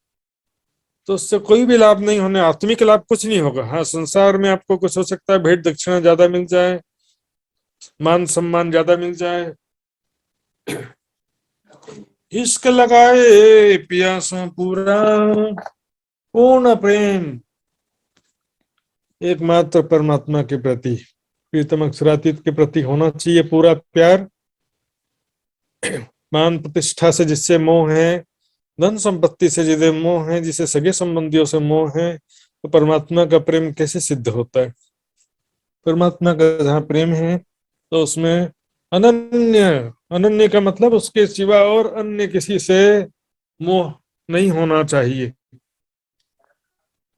तो उससे कोई भी लाभ नहीं होने, आत्मिक लाभ कुछ नहीं होगा। हाँ, संसार में आपको कुछ हो सकता है, भेंट दक्षिणा ज्यादा मिल जाए, मान सम्मान ज्यादा मिल जाए। इश्क लगाए पियासों पूरा, पूर्ण प्रेम एकमात्र परमात्मा के प्रति, प्रीतम अक्षरातीत के प्रति होना चाहिए पूरा प्यार। मान प्रतिष्ठा से जिससे मोह है, धन संपत्ति से जिसे मोह है, जिसे सगे संबंधियों से मोह है, तो परमात्मा का प्रेम कैसे सिद्ध होता है? परमात्मा का जहाँ प्रेम है तो उसमें अनन्य, अनन्य का मतलब उसके सिवा और अन्य किसी से मोह नहीं होना चाहिए।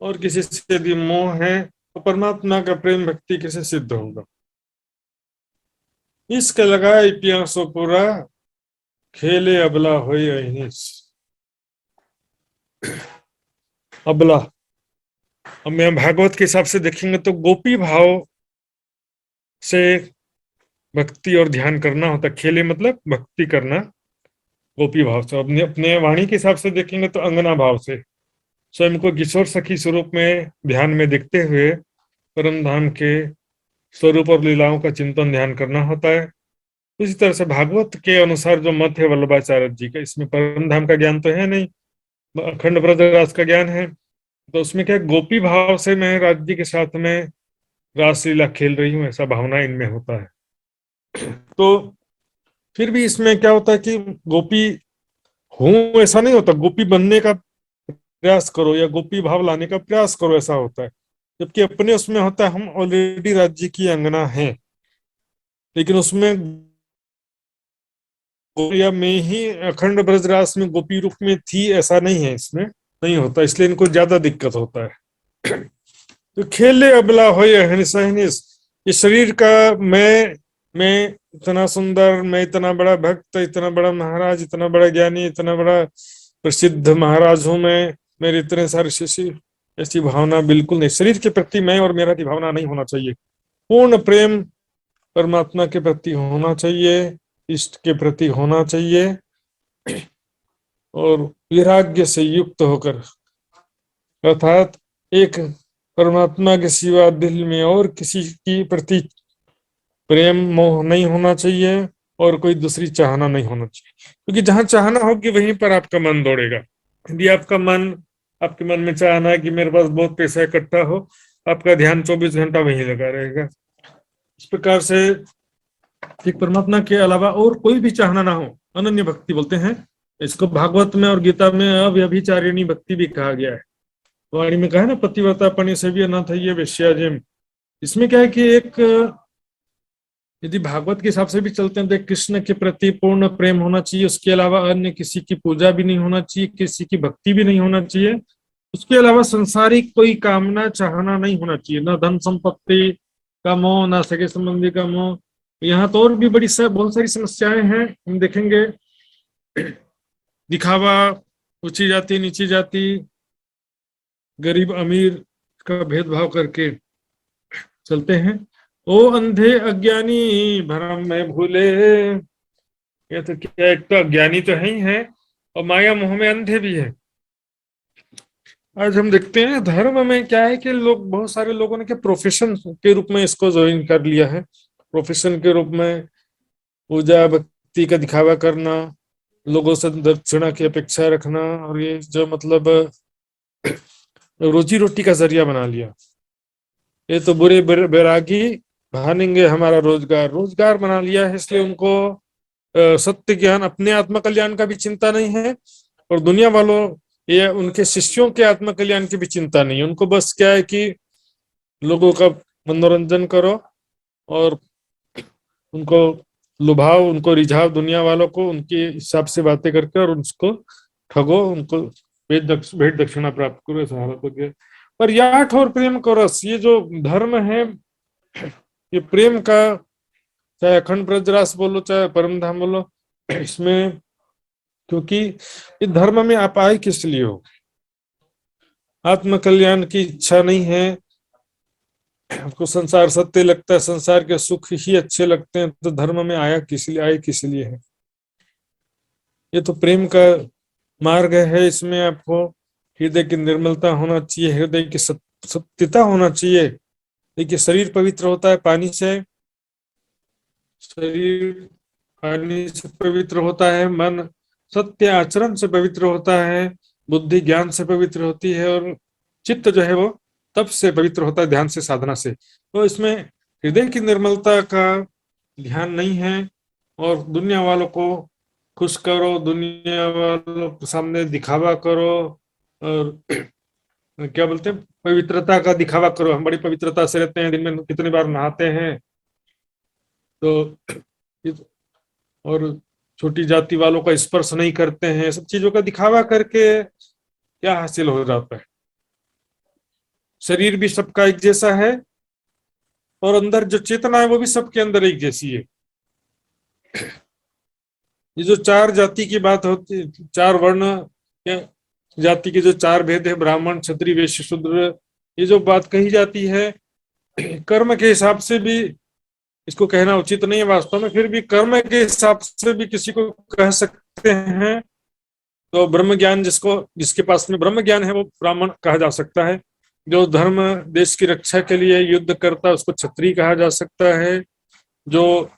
और किसी से यदि मोह है तो परमात्मा का प्रेम भक्ति कैसे सिद्ध होगा? इश्क लगाए पियासो पूरा, खेले अबला होए अहिनिस। अबला, अब मैं भागवत के हिसाब से देखेंगे तो गोपी भाव से भक्ति और ध्यान करना होता। खेले मतलब भक्ति करना, गोपी भाव से। अपने अपने वाणी के हिसाब से देखेंगे तो अंगना भाव से, स्वयं को किशोर सखी स्वरूप में ध्यान में देखते हुए परम धाम के स्वरूप और लीलाओं का चिंतन ध्यान करना होता है। इसी तरह से भागवत के अनुसार जो मत है वल्लभाचार्य जी का, इसमें परम धाम का ज्ञान तो है नहीं, अखंड ब्रजराज का ज्ञान है। तो उसमें क्या, गोपी भाव से मैं राज्य के साथ में रासलीला खेल रही हूँ, ऐसा भावना इनमें होता है। तो फिर भी इसमें क्या होता है कि गोपी हूं ऐसा नहीं होता, गोपी बनने का प्रयास करो या गोपी भाव लाने का प्रयास करो, ऐसा होता है। जबकि अपने उसमें होता है हम ऑलरेडी राज्य की अंगना हैं, लेकिन उसमें या मैं ही अखंड ब्रजरास में गोपी रूप में थी, ऐसा नहीं है, इसमें नहीं होता। इसलिए इनको ज्यादा दिक्कत होता है। तो खेले अबला हो हनिस, इस शरीर का मैं इतना सुंदर, मैं इतना बड़ा भक्त, इतना बड़ा महाराज, इतना बड़ा ज्ञानी, इतना बड़ा प्रसिद्ध महाराज हूं मैं, मेरे इतने सारे शिष्य, ऐसी भावना बिल्कुल नहीं। शरीर के प्रति मैं और मेरा की भावना नहीं होना चाहिए। पूर्ण प्रेम परमात्मा के प्रति होना चाहिए, इष्ट के प्रति होना चाहिए, और वैराग्य से युक्त होकर, अर्थात एक परमात्मा के सिवा दिल में और किसी की प्रति प्रेम मोह नहीं होना चाहिए और कोई दूसरी चाहना नहीं होना चाहिए, क्योंकि जहां चाहना होगी वहीं पर आपका मन दौड़ेगा। यदि आपके मन में चाहना है कि मेरे पास बहुत पैसा इकट्ठा हो, आपका ध्यान 24 घंटा वहीं लगा रहेगा। इस प्रकार से एक परमात्मा के अलावा और कोई भी चाहना ना हो, अनन्य भक्ति बोलते हैं इसको। भागवत में और गीता में अव्यभिचारिणी भक्ति भी कहा गया है। वाणी में कहा है ना, पतिव्रता पणि से भी अनाथ है ये वेश्याजिम। इसमें क्या है कि एक यदि भागवत के हिसाब से भी चलते हैं तो कृष्ण के प्रति पूर्ण प्रेम होना चाहिए, उसके अलावा अन्य किसी की पूजा भी नहीं होना चाहिए, किसी की भक्ति भी नहीं होना चाहिए, उसके अलावा संसारिक कोई कामना चाहना नहीं होना चाहिए, ना धन संपत्ति का मोह, ना सगे संबंधी का मोह। यहाँ तो और भी बहुत सारी समस्याएं हैं, हम देखेंगे। दिखावा, ऊंची जाति नीची जाति, गरीब अमीर का भेदभाव करके चलते हैं। ओ अंधे अज्ञानी भ्रम में भूले, ये तो क्या, एक तो अज्ञानी तो है ही है और माया मोह में अंधे भी है। आज हम देखते हैं धर्म में क्या है कि बहुत सारे लोगों ने क्या प्रोफेशन के रूप में इसको ज्वाइन कर लिया है। प्रोफेशन के रूप में पूजा भक्ति का दिखावा करना, लोगों से दक्षिणा की अपेक्षा रखना, और ये जो मतलब रोजी रोटी का जरिया बना लिया। ये तो बुरे बैरागी भानेंगे हमारा रोजगार बना लिया है, इसलिए उनको सत्य ज्ञान, अपने आत्म कल्याण का भी चिंता नहीं है और दुनिया वालों ये उनके शिष्यों के आत्म कल्याण की भी चिंता नहीं है। उनको बस क्या है कि लोगों का मनोरंजन करो और उनको लुभाओ, उनको रिझाओ, दुनिया वालों को उनके हिसाब से बातें करके और उसको ठगो, उनको भेंट दक्षिणा प्राप्त करो, सहारा तो। पर याठ और प्रेम को रस, ये जो धर्म है, ये प्रेम का, चाहे अखंड ब्रजरास बोलो चाहे परम धाम बोलो, इसमें क्योंकि इस धर्म में आप आए किस लिए हो? आत्म कल्याण की इच्छा नहीं है, आपको संसार सत्य लगता है, संसार के सुख ही अच्छे लगते हैं, तो धर्म में आए किस लिए है? ये तो प्रेम का मार्ग है। इसमें आपको हृदय की निर्मलता होना चाहिए, हृदय की सत्यता होना चाहिए। देखिए शरीर पवित्र होता है पानी से, शरीर पानी से पवित्र होता है, मन सत्य आचरण से पवित्र होता है, बुद्धि ज्ञान से पवित्र होती है और चित्त जो है वो तप से पवित्र होता है, ध्यान से, साधना से। तो इसमें हृदय की निर्मलता का ध्यान नहीं है और दुनिया वालों को खुश करो, दुनिया वालों के सामने दिखावा करो और क्या बोलते हैं, पवित्रता का दिखावा करो। हम बड़ी पवित्रता से रहते हैं, दिन में कितनी बार नहाते हैं, तो और छोटी जाति वालों का स्पर्श नहीं करते हैं, सब चीजों का दिखावा करके क्या हासिल हो जाता है? शरीर भी सबका एक जैसा है और अंदर जो चेतना है वो भी सबके अंदर एक जैसी है। ये जो चार जाति की बात होती, चार वर्ण या जाति के जो चार भेद है, ब्राह्मण क्षत्रिय वैश्य शूद्र, ये जो बात कही जाती है, कर्म के हिसाब से भी इसको कहना उचित नहीं है वास्तव में, फिर भी कर्म के हिसाब से भी किसी को कह सकते हैं। तो ब्रह्म ज्ञान जिसके पास में ब्रह्म ज्ञान है वो ब्राह्मण कहा जा सकता है। जो धर्म देश की रक्षा के लिए युद्ध करता है उसको क्षत्रिय कहा जा सकता है। जो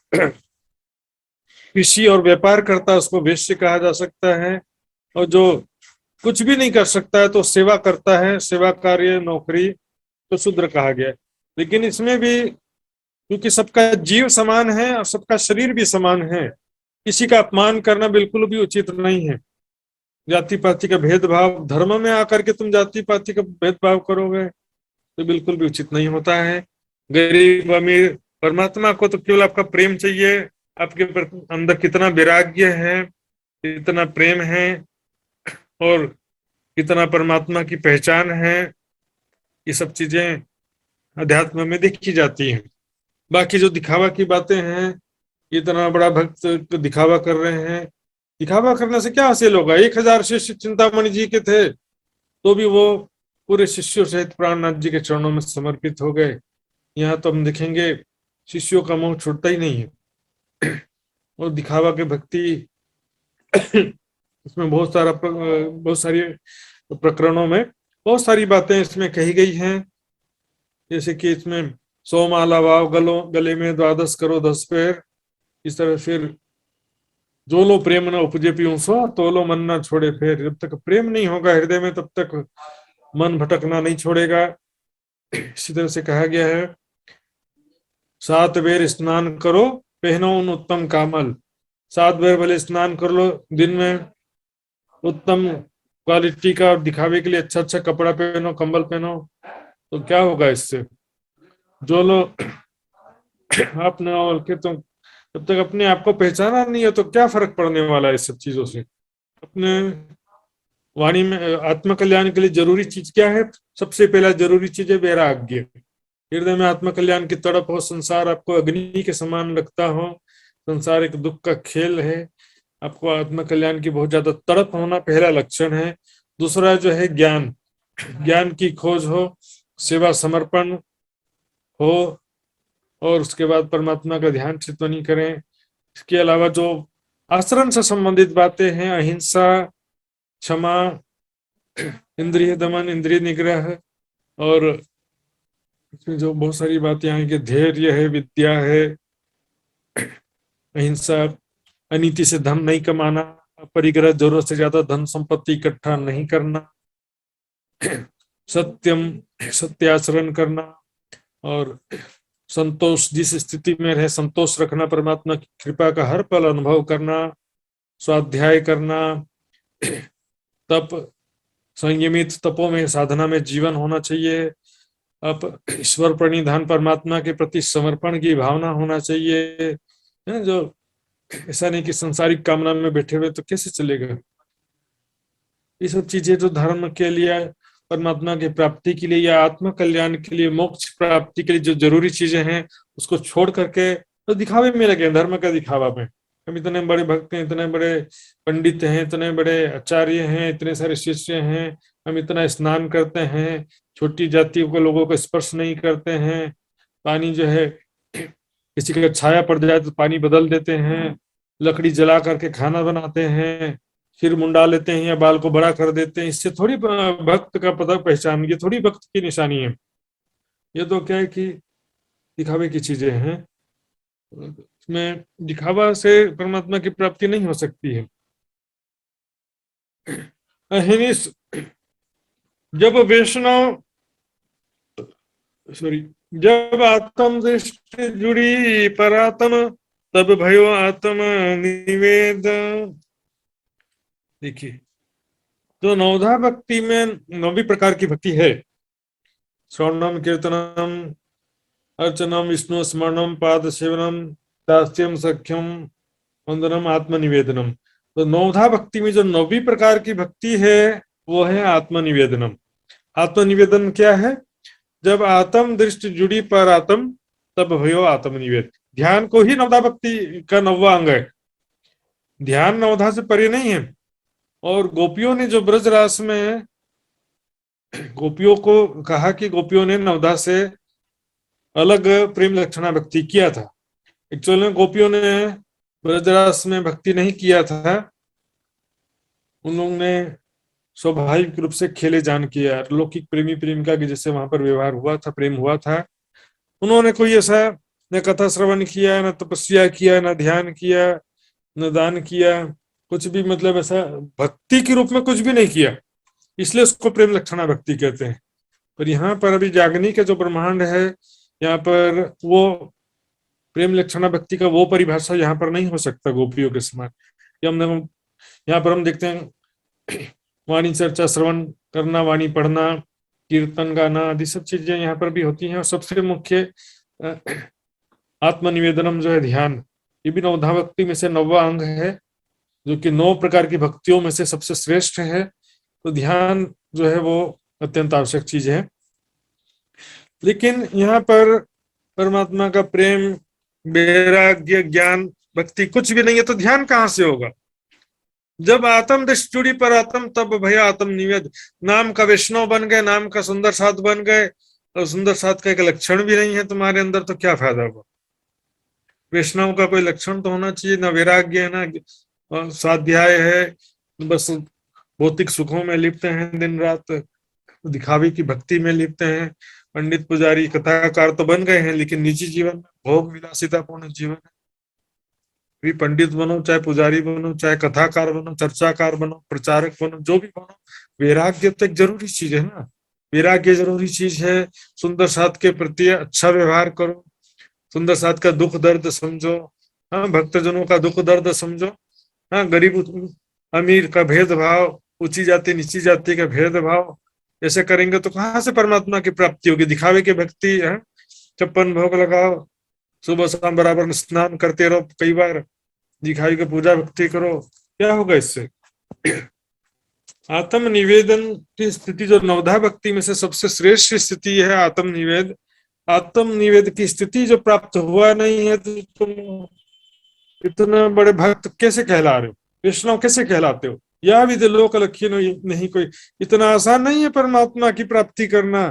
कृषि और व्यापार करता है उसको वैश्य कहा जा सकता है। और जो कुछ भी नहीं कर सकता है तो सेवा करता है, सेवा कार्य नौकरी, तो शूद्र कहा गया है। लेकिन इसमें भी क्योंकि सबका जीव समान है और सबका शरीर भी समान है, किसी का अपमान करना बिल्कुल भी उचित नहीं है। जाति पाति का भेदभाव, धर्म में आकर के तुम जाति पाति का भेदभाव करोगे तो बिल्कुल भी उचित नहीं होता है। गरीब अमीर, परमात्मा को तो केवल आपका प्रेम चाहिए, आपके अंदर कितना वैराग्य है, कितना प्रेम है और कितना परमात्मा की पहचान है, ये सब चीजें अध्यात्म में देखी जाती हैं। बाकी जो दिखावा की बातें हैं, इतना बड़ा भक्त दिखावा कर रहे हैं, दिखावा करने से क्या हासिल होगा? 1000 शिष्य चिंतामणि जी के थे तो भी वो पूरे शिष्यों सहित प्राणनाथ जी के चरणों में समर्पित हो गए। यहाँ तो हम देखेंगे शिष्यों का मोह छूटता ही नहीं है और दिखावा के भक्ति इसमें बहुत सारी प्रकरणों में बहुत सारी बातें इसमें कही गई हैं, जैसे कि इसमें 100 माला वाव गले में 12 करो 10 पैर, इस तरह फिर जो लो प्रेम न उपजे पियूं सो तो लो मन न छोड़े फिर। जब तक प्रेम नहीं होगा हृदय में तब तक मन भटकना नहीं छोड़ेगा। इसी तरह से कहा गया है 7 बेर स्नान करो पहनो उन उत्तम कामल। 7 बेर भले स्नान कर लो दिन में, उत्तम क्वालिटी का दिखावे के लिए अच्छा अच्छा कपड़ा पहनो, कंबल पहनो, तो क्या होगा इससे? जो लोग अपने और के तो जब तक अपने आप को पहचाना नहीं है तो क्या फर्क पड़ने वाला है इस सब चीजों से। अपने वाणी में आत्मकल्याण के लिए जरूरी चीज क्या है? सबसे पहला जरूरी चीज है वैराग्य। हृदय में आत्मकल्याण की तड़प हो, संसार आपको अग्नि के समान लगता हो, संसार एक दुख का खेल है, आपको आत्मकल्याण की बहुत ज्यादा तड़प होना पहला लक्षण है। दूसरा जो है ज्ञान, ज्ञान की खोज हो, सेवा समर्पण हो, और उसके बाद परमात्मा का ध्यान चिंतन करें। इसके अलावा जो आचरण से संबंधित बातें हैं, अहिंसा, क्षमा, इंद्रिय दमन, इंद्रिय निग्रह, और इसमें जो बहुत सारी बातें आएंगे, धैर्य है, विद्या है, अहिंसा, अनीति से धन नहीं कमाना, परिग्रह, जरूरत से ज्यादा धन संपत्ति इकट्ठा नहीं करना, सत्यम, सत्य आचरण करना, और संतोष, जिस स्थिति में रहे संतोष रखना, परमात्मा की कृपा का हर पल अनुभव करना, स्वाध्याय करना, तप, संयमित तपों में, साधना में जीवन होना चाहिए। अब ईश्वर प्रणिधान, परमात्मा के प्रति समर्पण की भावना होना चाहिए, है जो ऐसा नहीं कि संसारिक कामना में बैठे हुए तो कैसे चलेगा। ये सब चीजें जो धर्म के लिए, परमात्मा की प्राप्ति के लिए या आत्म कल्याण के लिए, मोक्ष प्राप्ति के लिए जो जरूरी चीजें हैं उसको छोड़ करके तो दिखावे में लगे, धर्म का दिखावा में। हम इतने बड़े भक्त हैं, इतने बड़े पंडित हैं, इतने बड़े आचार्य हैं, इतने सारे शिष्य हैं, हम इतना स्नान करते हैं, छोटी जातियों को, लोगों को स्पर्श नहीं करते हैं, पानी जो है किसी का छाया पड़ जाए तो पानी बदल देते हैं, लकड़ी जला करके खाना बनाते हैं, फिर मुंडा लेते हैं या बाल को बड़ा कर देते हैं। इससे थोड़ी भक्त का पता पहचान, ये थोड़ी भक्त की निशानी है। ये तो क्या है कि दिखावे की चीजें हैं, इसमें दिखावा से परमात्मा की प्राप्ति नहीं हो सकती है। अहिनिस, जब वैष्णव जब आत्म दृष्टि जुड़ी परात्म, तब भयो आत्म निवेद। देखिए, जो नवधा भक्ति में 9वीं प्रकार की भक्ति है, श्रवणम, कीर्तनम, अर्चनम, विष्णु स्मरणम, पाद सेवनम, दास्यम, सख्यम, वंदनम, आत्मनिवेदनम। तो नवधा भक्ति में जो 9वीं प्रकार की भक्ति है वो है आत्मनिवेदनम। आत्मनिवेदन क्या है? जब आत्म दृष्टि जुड़ी पर आत्म, तब भयो आत्मनिवेद। ध्यान को ही नवधा भक्ति का 9वां अंग है। ध्यान नवधा से परे नहीं है। और गोपियों ने जो ब्रजरास में गोपियों को कहा कि गोपियों ने नवधा से अलग प्रेम लक्षणा भक्ति किया था। एक्चुअली में गोपियों ने ब्रजरास में भक्ति नहीं किया था, उन लोगों ने स्वाभाविक रूप से खेले जान किया, लौकिक प्रेमी प्रेमिका के जैसे वहां पर व्यवहार हुआ था, प्रेम हुआ था। उन्होंने कोई ऐसा न कथा श्रवण किया, न तपस्या किया, न ध्यान किया, न दान किया, कुछ भी, मतलब ऐसा भक्ति के रूप में कुछ भी नहीं किया, इसलिए उसको प्रेम लक्षणा भक्ति कहते हैं। पर यहाँ पर अभी जागनी का जो ब्रह्मांड है, यहाँ पर वो प्रेम लक्षणा भक्ति का वो परिभाषा यहाँ पर नहीं हो सकता गोपियों के समान। यहाँ पर हम देखते हैं वाणी चर्चा, श्रवण करना, वाणी पढ़ना, कीर्तन गाना आदि सब चीजें यहाँ पर भी होती हैं। और सबसे मुख्य आत्मनिवेदनम जो है ध्यान, ये भी नवधा भक्ति में से 9वां अंग है, जो कि 9 प्रकार की भक्तियों में से सबसे श्रेष्ठ है। तो ध्यान जो है वो अत्यंत आवश्यक चीज है। लेकिन यहाँ पर परमात्मा का प्रेम, वैराग्य, ज्ञान, भक्ति कुछ भी नहीं है, तो ध्यान कहाँ से होगा? जब आत्म दृष्टि जुड़ी पर आत्म, तब भय आत्म निवेद। नाम का वैष्णव बन गए, नाम का सुंदर साध बन गए, और सुंदर साध का एक लक्षण भी नहीं है तुम्हारे अंदर, तो क्या फायदा हुआ? वैष्णव का कोई लक्षण तो होना चाहिए, ना वैराग्य है, ना स्वाध्याय है, बस भौतिक सुखों में लिप्त हैं दिन रात, दिखावे की भक्ति में लिप्त हैं। पंडित पुजारी कथाकार तो बन गए हैं, लेकिन निजी जीवन में भोग विलासितापूर्ण जीवन है। भी पंडित बनो, चाहे पुजारी बनो, चाहे कथाकार बनो, चर्चाकार बनो, प्रचारक बनो, जो भी बनो, वैराग्य तो एक जरूरी चीज है ना। वैराग्य जरूरी चीज है। सुंदर साथ के प्रति अच्छा व्यवहार करो, सुंदर साथ का दुख दर्द समझो, हाँ, भक्तजनों का दुख दर्द समझो, हाँ, गरीब अमीर का भेदभाव, ऊंची जाति नीची जाति का भेदभाव, ऐसे करेंगे तो कहाँ से परमात्मा की प्राप्ति होगी। दिखावे की भक्ति है, 56 भोग लगाओ, सुबह शाम बराबर स्नान करते रहो, कई बार दिखाई की पूजा भक्ति करो, क्या होगा इससे। आत्म निवेदन की स्थिति जो नवधा भक्ति में से सबसे श्रेष्ठ स्थिति है, आत्म निवेद की स्थिति जो प्राप्त हुआ नहीं है, तो तुम इतने बड़े भक्त कैसे कहला रहे हो, वैष्णव कैसे कहलाते हो। यह भी लोक लक्ष्य नहीं, कोई इतना आसान नहीं है परमात्मा की प्राप्ति करना।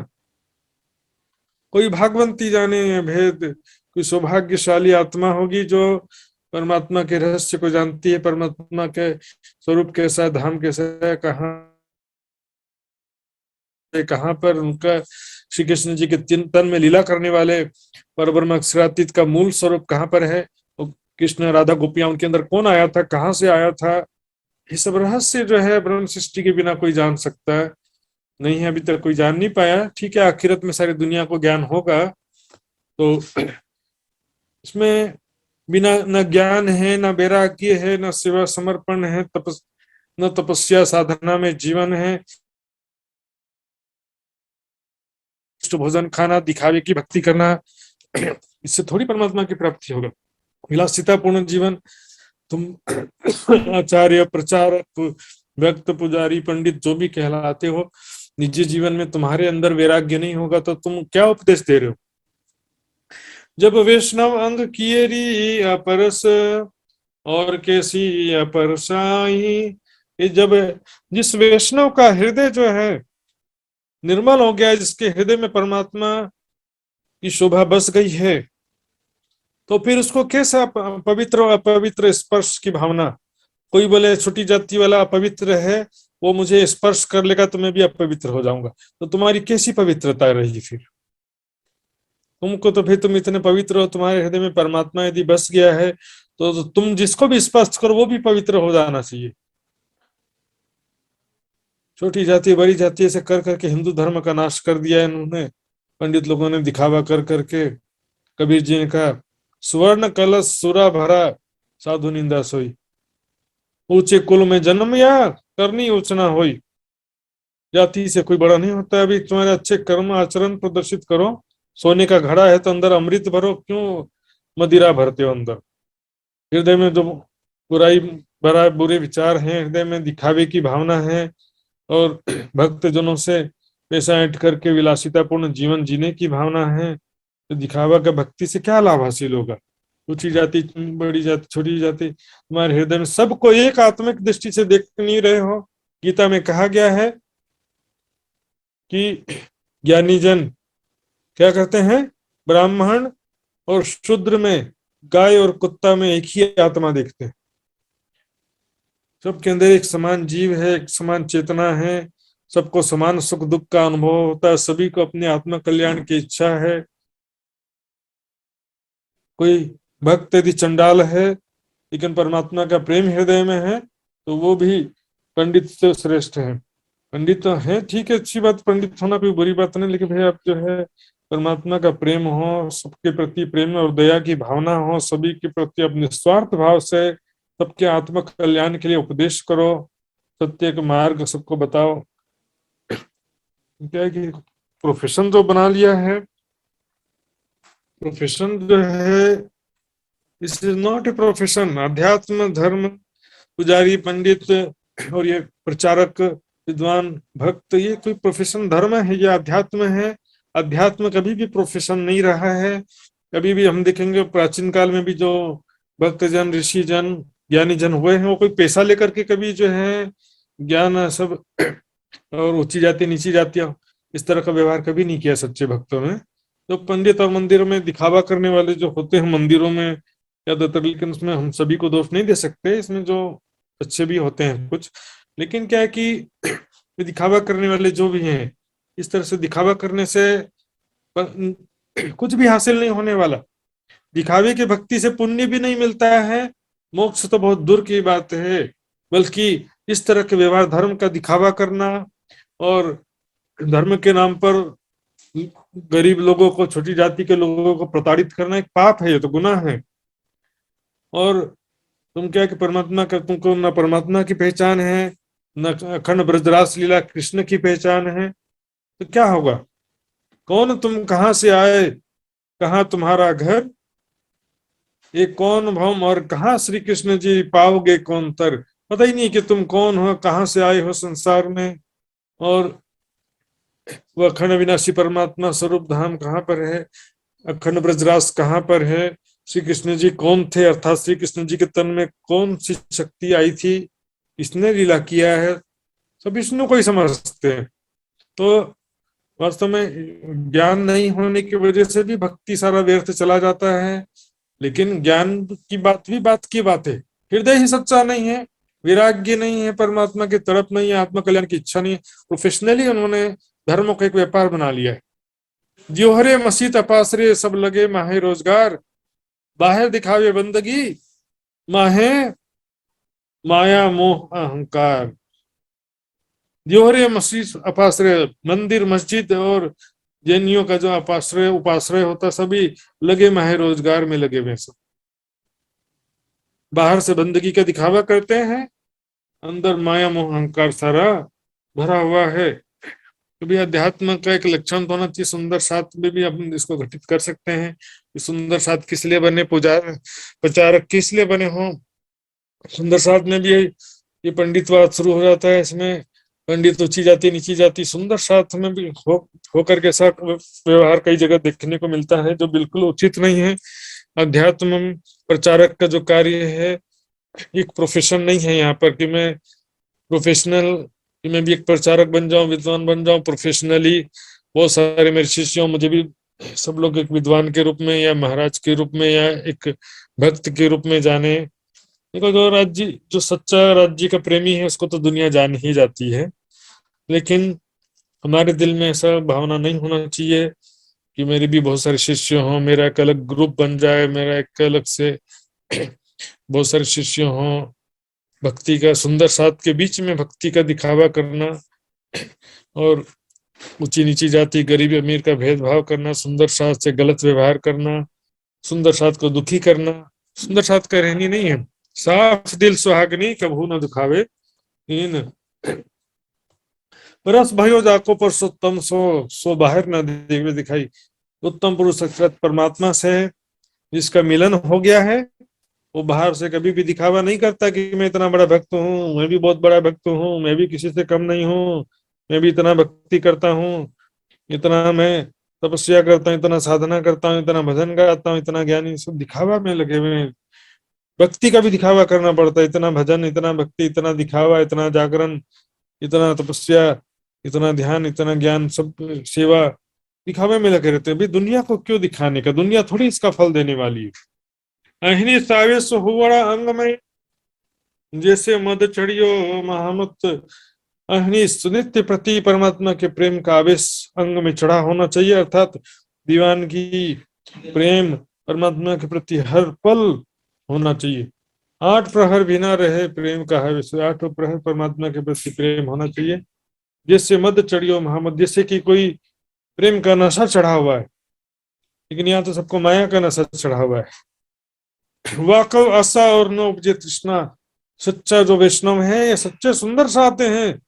कोई भागवंती जाने भेद, कोई सौभाग्यशाली आत्मा होगी जो परमात्मा के रहस्य को जानती है, परमात्मा के स्वरूप कैसा, धाम कैसा है, कहाँ पर उनका श्री कृष्ण जी के चिंतन में लीला करने वाले परब्रह्म अक्षरातीत का मूल स्वरूप कहाँ पर है, कृष्ण राधा गोपियां उनके अंदर कौन आया था, कहाँ से आया था, ये सब रहस्य जो है ब्रह्म सृष्टि के बिना कोई जान सकता है नहीं है, अभी तक कोई जान नहीं पाया। ठीक है, आखिरत में सारी दुनिया को ज्ञान होगा। तो इसमें बिना न ज्ञान है, न वैराग्य है, न सेवा समर्पण है, न तपस्या साधना में जीवन है, भोजन खाना, दिखावे की भक्ति करना, इससे थोड़ी परमात्मा की प्राप्ति होगा। विलासितापूर्ण जीवन, तुम आचार्य, प्रचारक, भक्त, पुजारी, पंडित जो भी कहलाते हो, निजी जीवन में तुम्हारे अंदर वैराग्य नहीं होगा तो तुम क्या उपदेश दे रहे हो। जब वैष्णव अंग किए री अपरस और कैसी अपरसाई, ये जब जिस वैष्णव का हृदय जो है निर्मल हो गया, जिसके हृदय में परमात्मा की शोभा बस गई है, तो फिर उसको कैसा पवित्र और अपवित्र स्पर्श की भावना। कोई बोले छोटी जाति वाला अपवित्र है, वो मुझे स्पर्श कर लेगा तो मैं भी अपवित्र हो जाऊंगा, तो तुम्हारी कैसी पवित्रता रहेगी फिर। तुमको तो फिर तुम इतने पवित्र हो, तुम्हारे हृदय में परमात्मा यदि बस गया है तो तुम जिसको भी स्पर्श करो वो भी पवित्र हो जाना चाहिए। छोटी जाति बड़ी जाति ऐसे कर करके हिंदू धर्म का नाश कर दिया है इन्होंने, पंडित लोगों ने दिखावा कर करके। कबीर जी ने कहा, स्वर्ण कलश सुरा भरा साधु निंदा सोई, ऊंचे कुल में जन्म या करनी उचना होई। जाति से कोई बड़ा नहीं होता। अभी तुम्हारे अच्छे कर्म आचरण प्रदर्शित करो, सोने का घड़ा है तो अंदर अमृत भरो, क्यों मदिरा भरते हो अंदर। हृदय में जो बुराई भरा बुरे विचार हैं, हृदय में दिखावे की भावना है और भक्त जनों से पैसा ऐंठ करके विलासितापूर्ण जीवन जीने की भावना है, तो दिखावा का भक्ति से क्या लाभ हासिल होगा। ऊंची जाति बड़ी जाति छोटी जाति, तुम्हारे हृदय में सबको एक आत्मिक दृष्टि से देख नहीं रहे हो। गीता में कहा गया है कि ज्ञानी जन क्या करते हैं, ब्राह्मण और शूद्र में, गाय और कुत्ता में एक ही आत्मा देखते हैं। सबके अंदर एक समान जीव है, एक समान चेतना है, सबको समान सुख दुख का अनुभव होता है, सभी को अपने आत्मा कल्याण की इच्छा है। कोई भक्त यदि चंडाल है लेकिन परमात्मा का प्रेम हृदय में है तो वो भी पंडित से श्रेष्ठ है। पंडित तो है, ठीक है, अच्छी बात, पंडित होना कोई बुरी बात नहीं, लेकिन भाई आप जो है परमात्मा का प्रेम हो, सबके प्रति प्रेम और दया की भावना हो, सभी के प्रति अपने स्वार्थ भाव से सबके आत्म कल्याण के लिए उपदेश करो, सत्य का मार्ग सबको बताओ। क्या है कि प्रोफेशन जो बना लिया है, प्रोफेशन जो है, this is not a profession. अध्यात्म धर्म, पुजारी, पंडित और ये प्रचारक, विद्वान, भक्त, ये कोई प्रोफेशन धर्म है, ये अध्यात्म है। अध्यात्म कभी भी प्रोफेशन नहीं रहा है। कभी भी हम देखेंगे प्राचीन काल में भी जो भक्तजन, ऋषि जन, ज्ञानी जन हुए हैं, वो कोई पैसा लेकर के कभी जो है ज्ञान सब और ऊंची जाति नीची जातियां इस तरह का व्यवहार कभी नहीं किया सच्चे भक्तों ने। तो पंडित और मंदिरों में दिखावा करने वाले जो होते हैं मंदिरों में ज्यादातर, लेकिन उसमें हम सभी को दोष नहीं दे सकते, इसमें जो अच्छे भी होते हैं कुछ, लेकिन क्या है कि दिखावा करने वाले जो भी हैं इस तरह से दिखावा करने से कुछ भी हासिल नहीं होने वाला। दिखावे की भक्ति से पुण्य भी नहीं मिलता है, मोक्ष तो बहुत दूर की बात है। बल्कि इस तरह के व्यवहार, धर्म का दिखावा करना और धर्म के नाम पर गरीब लोगों को, छोटी जाति के लोगों को प्रताड़ित करना एक पाप है, ये तो गुनाह है। और तुम क्या कि परमात्मा का, तुमको न परमात्मा की पहचान है, न अखंड ब्रजरास लीला कृष्ण की पहचान है, तो क्या होगा? कौन तुम, कहाँ से आए, कहाँ तुम्हारा घर, ये कौन भौम, और कहाँ श्री कृष्ण जी पाओगे कौन तर। पता ही नहीं कि तुम कौन हो, कहाँ से आए हो संसार में, और वह अखंड विनाशी परमात्मा स्वरूप धाम कहाँ पर है, अखंड ब्रजरास कहाँ पर है, श्री कृष्ण जी कौन थे, अर्थात श्री कृष्ण जी के तन में कौन सी शक्ति आई थी, इसने लीला किया है, सब विष्णु को ही समझते हैं। तो वास्तव में ज्ञान नहीं होने की वजह से भी भक्ति सारा व्यर्थ चला जाता है। लेकिन ज्ञान की बात भी बात की बात है, हृदय ही सच्चा नहीं है, वैराग्य नहीं है, परमात्मा की तड़प नहीं है, आत्म कल्याण की इच्छा नहीं है। प्रोफेशनली उन्होंने धर्म को एक व्यापार बना लिया है। ज्योहरे मसीत अपासरे सब लगे माहे रोजगार, बाहर दिखावे बंदगी, माहे माया मोह अहंकार। ज्योहरे मसीत अपाश्रय, मंदिर मस्जिद और जैनियों का जो अपाश्रय उपाश्रय होता, सभी लगे माहे रोजगार में लगे हुए, सब बाहर से बंदगी का दिखावा करते हैं, अंदर माया मोह अहंकार सारा भरा हुआ है। तो भी अध्यात्म का एक लक्षण तो होना चाहिए। सुंदर साथ में भी हम इसको घटित कर सकते हैं। सुंदर साथ किस लिए बने, प्रचारक किस लिए बने हो। सुंदर साथ में भी ये पंडितवाद शुरू हो जाता है। इसमें पंडित ऊंची जाति नीची जाति, सुंदर साथ में भी होकर के साथ व्यवहार कई जगह देखने को मिलता है, जो बिल्कुल उचित नहीं है। अध्यात्म प्रचारक का जो कार्य है एक प्रोफेशन नहीं है यहाँ पर कि मैं प्रोफेशनल, कि मैं भी एक प्रचारक बन जाऊं, विद्वान बन जाऊं प्रोफेशनली। बहुत सारे मेरे शिष्यों, मुझे भी सब लोग एक विद्वान के रूप में या महाराज के रूप में या एक भक्त के रूप में जाने। देखो, जो सच्चा राज्य का प्रेमी है उसको तो दुनिया जान ही जाती है, लेकिन हमारे दिल में ऐसा भावना नहीं होना चाहिए कि मेरे भी बहुत सारे शिष्य हों, मेरा एक अलग ग्रुप बन जाए, मेरा एक अलग से बहुत सारे शिष्य हों। भक्ति का, सुंदर साथ के बीच में भक्ति का दिखावा करना और ऊंची नीची जाति गरीब अमीर का भेदभाव करना, सुंदर साथ से गलत व्यवहार करना, सुंदर साथ को दुखी करना, सुंदर साथ का रहनी नहीं है। साफ दिल सुहागनी कभू न दुखावे इन, रस भयो जाको पुरुषोत्तम सो बाहर न देवे दिखाई। उत्तम पुरुष साक्षात परमात्मा से जिसका मिलन हो गया है, वो बाहर से कभी भी दिखावा नहीं करता कि मैं इतना बड़ा भक्त हूँ, मैं भी बहुत बड़ा भक्त हूँ, मैं भी किसी से कम नहीं हूँ, मैं भी इतना भक्ति करता हूँ, इतना मैं तपस्या करता हूँ, इतना साधना करता हूँ, इतना भजन गाता हूँ, इतना ज्ञानी। सब दिखावा में लगे हुए हैं। भक्ति का भी दिखावा करना पड़ता है। इतना भजन, इतना भक्ति, इतना दिखावा, इतना जागरण, इतना तपस्या, इतना ध्यान, इतना ज्ञान, सब सेवा दिखावे में लगे रहते हैं। भाई दुनिया को क्यों दिखाने का, दुनिया थोड़ी इसका फल देने वाली है। अहिनी सावेश हुआ अंग में जैसे मद चढ़ियो महामत। अहिनी सुनित्य प्रति परमात्मा के प्रेम का आवेश अंग में चढ़ा होना चाहिए, अर्थात दीवानगी प्रेम परमात्मा के प्रति हर पल होना चाहिए। 8 प्रहर भी ना रहे प्रेम का है, वैसे 8 प्रहर परमात्मा के प्रति प्रेम होना चाहिए। जैसे मद चढ़ियो महामद, जैसे कि कोई प्रेम का नशा चढ़ा हुआ है, लेकिन यहाँ तो सबको माया का नशा चढ़ा हुआ है। वाकव आशा और न उपजे तृष्णा। सच्चा जो वैष्णव है, ये सच्चे सुंदर साते हैं,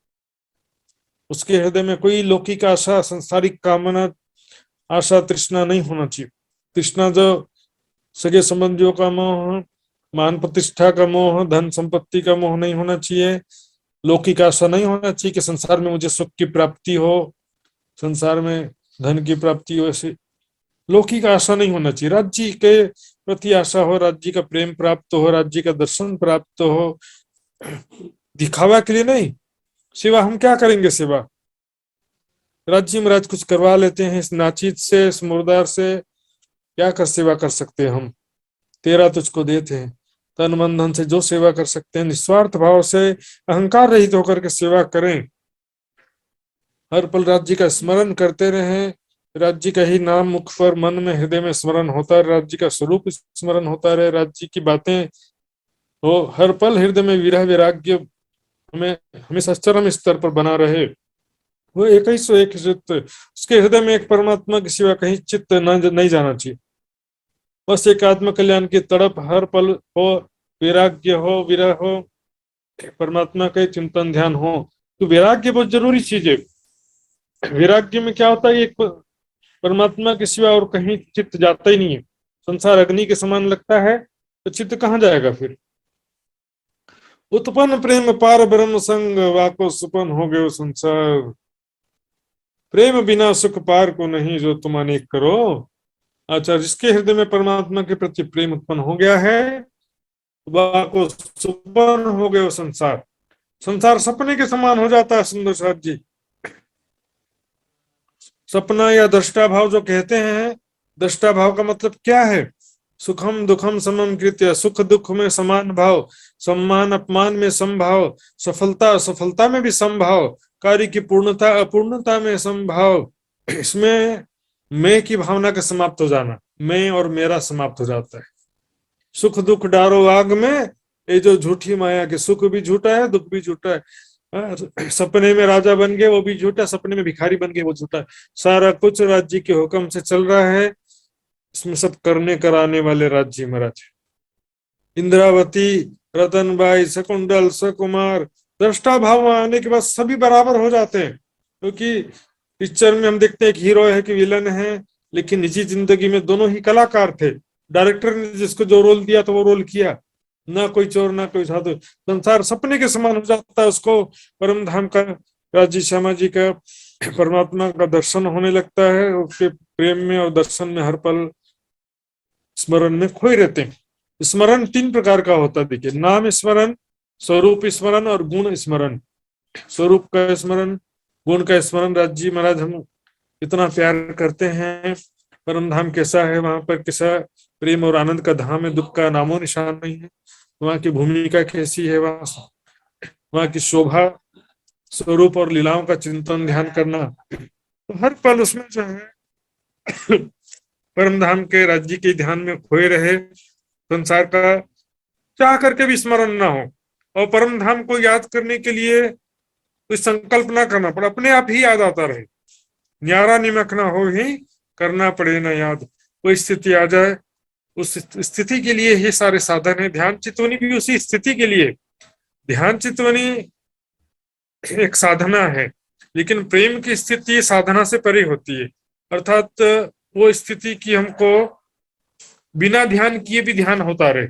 उसके हृदय में कोई लौकिक आशा, संसारिक कामना, आशा, तृष्णा नहीं होना चाहिए। तृष्णा जो सगे संबंधियों का मोह, मान प्रतिष्ठा का मोह, धन संपत्ति का मोह नहीं होना चाहिए। लौकिक आशा नहीं होना चाहिए कि संसार में मुझे सुख की प्राप्ति हो, संसार में धन की प्राप्ति हो, ऐसे लौकिक आशा नहीं होना चाहिए। राज्य के प्रति आशा हो, राज्य का प्रेम प्राप्त हो, राज्य का दर्शन प्राप्त हो, दिखावा के लिए नहीं। सेवा हम क्या करेंगे, सेवा राज्य में राज कुछ करवा लेते हैं, इस नाचीत से, इस मुर्दार से क्या कर सेवा कर सकते हैं हम। तेरा तुझको देते हैं, तन मन धन से जो सेवा कर सकते हैं, निस्वार्थ भाव से अहंकार रहित होकर के सेवा करें। हर पल राज्य का स्मरण करते रहें, राज्य का ही नाम मुख पर, मन में, हृदय में स्मरण होता रहे, राज्य का स्वरूप स्मरण होता रहे, राज्य की बातें हो, हर पल हृदय में विरह वैराग्य हमें हमेशा चरम स्तर पर बना रहे। वो एक ही सो एक चित्त, उसके हृदय में एक परमात्मा के सिवा कहीं चित्त नहीं जाना चाहिए। बस एक आत्म कल्याण की तड़प हर पल हो, वैराग्य हो, विरह हो, परमात्मा का चिंतन ध्यान हो। तो वैराग्य बहुत जरूरी चीज है। वैराग्य में क्या होता है, एक परमात्मा के सिवा और कहीं चित्त जाता ही नहीं है। संसार अग्नि के समान लगता है तो चित्त कहाँ जाएगा फिर। उत्पन्न प्रेम पार ब्रह्म संग, वाको सुपन हो गयो संसार। प्रेम बिना सुख पार को नहीं, जो तुम अनेक करो। अच्छा, जिसके हृदय में परमात्मा के प्रति प्रेम उत्पन्न हो गया है, वाको सुपन हो गयो संसार। संसार सपने के समान हो जाता है। सुंदर साथ जी, सपना या दृष्टा भाव जो कहते हैं, दृष्टा भाव का मतलब क्या है? सुखम दुखम समम कृत्य, सुख दुख में समान भाव, सम्मान अपमान में समभाव, सफलता असफलता में भी समभाव, कार्य की पूर्णता अपूर्णता में समभाव। इसमें मैं की भावना का समाप्त हो जाना, मैं और मेरा समाप्त हो जाता है। सुख दुख डारो आग में, ये जो झूठी माया के, सुख भी झूठा है, दुख भी झूठा है। सपने में राजा बन गए वो भी झूठा, सपने में भिखारी बन गए वो झूठा। सारा कुछ राज्य के हुक्म से चल रहा है, इसमें सब करने कराने वाले राज्य महाराज। इंद्रावती, रतनबाई, शकुंडल, सकुमार, दृष्टा भाव आने के बाद सभी बराबर हो जाते हैं। क्योंकि पिक्चर में हम देखते हैं एक हीरो है कि विलन है, लेकिन निजी जिंदगी में दोनों ही कलाकार थे। डायरेक्टर ने जिसको जो रोल दिया तो वो रोल किया, ना कोई चोर ना कोई साधु। संसार सपने के समान हो जाता है। उसको परम धाम का, राज्य श्यामा जी का, परमात्मा का दर्शन होने लगता है। उसके प्रेम में और दर्शन में हर पल स्मरण में खोए रहते हैं। स्मरण 3 प्रकार का होता है। देखिए, नाम स्मरण, स्वरूप स्मरण और गुण स्मरण। स्वरूप का स्मरण, गुण का स्मरण। राज्य महाराज हम इतना प्यार करते हैं, परम धाम कैसा है, वहां पर कैसा प्रेम और आनंद का धाम है, दुख का नामो निशान नहीं है। वहां की भूमिका कैसी है, वहां की शोभा, स्वरूप और लीलाओं का चिंतन ध्यान करना, तो हर पल उसमें जो है परम धाम के राज्य के ध्यान में खोए रहे। संसार का चाह करके भी स्मरण ना हो, और परम धाम को याद करने के लिए कोई संकल्प ना करना पड़े, अपने आप ही याद आता रहे। न्यारा निमक ना हो ही, करना पड़े ना याद। कोई स्थिति आ जाए, उस स्थिति के लिए ही सारे साधन है। ध्यान चितवनी भी उसी स्थिति के लिए। ध्यान चितवनी एक साधना है, लेकिन प्रेम की स्थिति साधना से परे होती है। अर्थात वो स्थिति की हमको बिना ध्यान किए भी ध्यान होता रहे।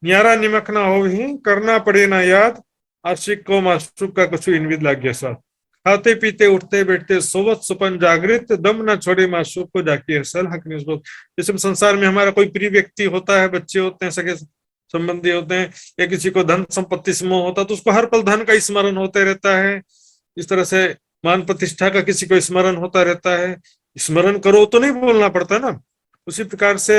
न्यारा निमक ना हो ही, करना पड़े ना याद। आशिक को माशूक का कुछ इनविद लाग गया साथ। खाते पीते उठते बैठते सोवत सुपन जागृत, दम ना छोड़े माशूक को जाके असल हक निस्बत। जैसे संसार में हमारा कोई प्रिय व्यक्ति होता है, बच्चे होते हैं, सगे संबंधी होते हैं, या किसी को धन संपत्ति से मोह होता है, तो उसको हर पल धन का स्मरण होते रहता है। इस तरह से मान प्रतिष्ठा का किसी को स्मरण होता रहता है। स्मरण करो तो नहीं बोलना पड़ता ना। उसी प्रकार से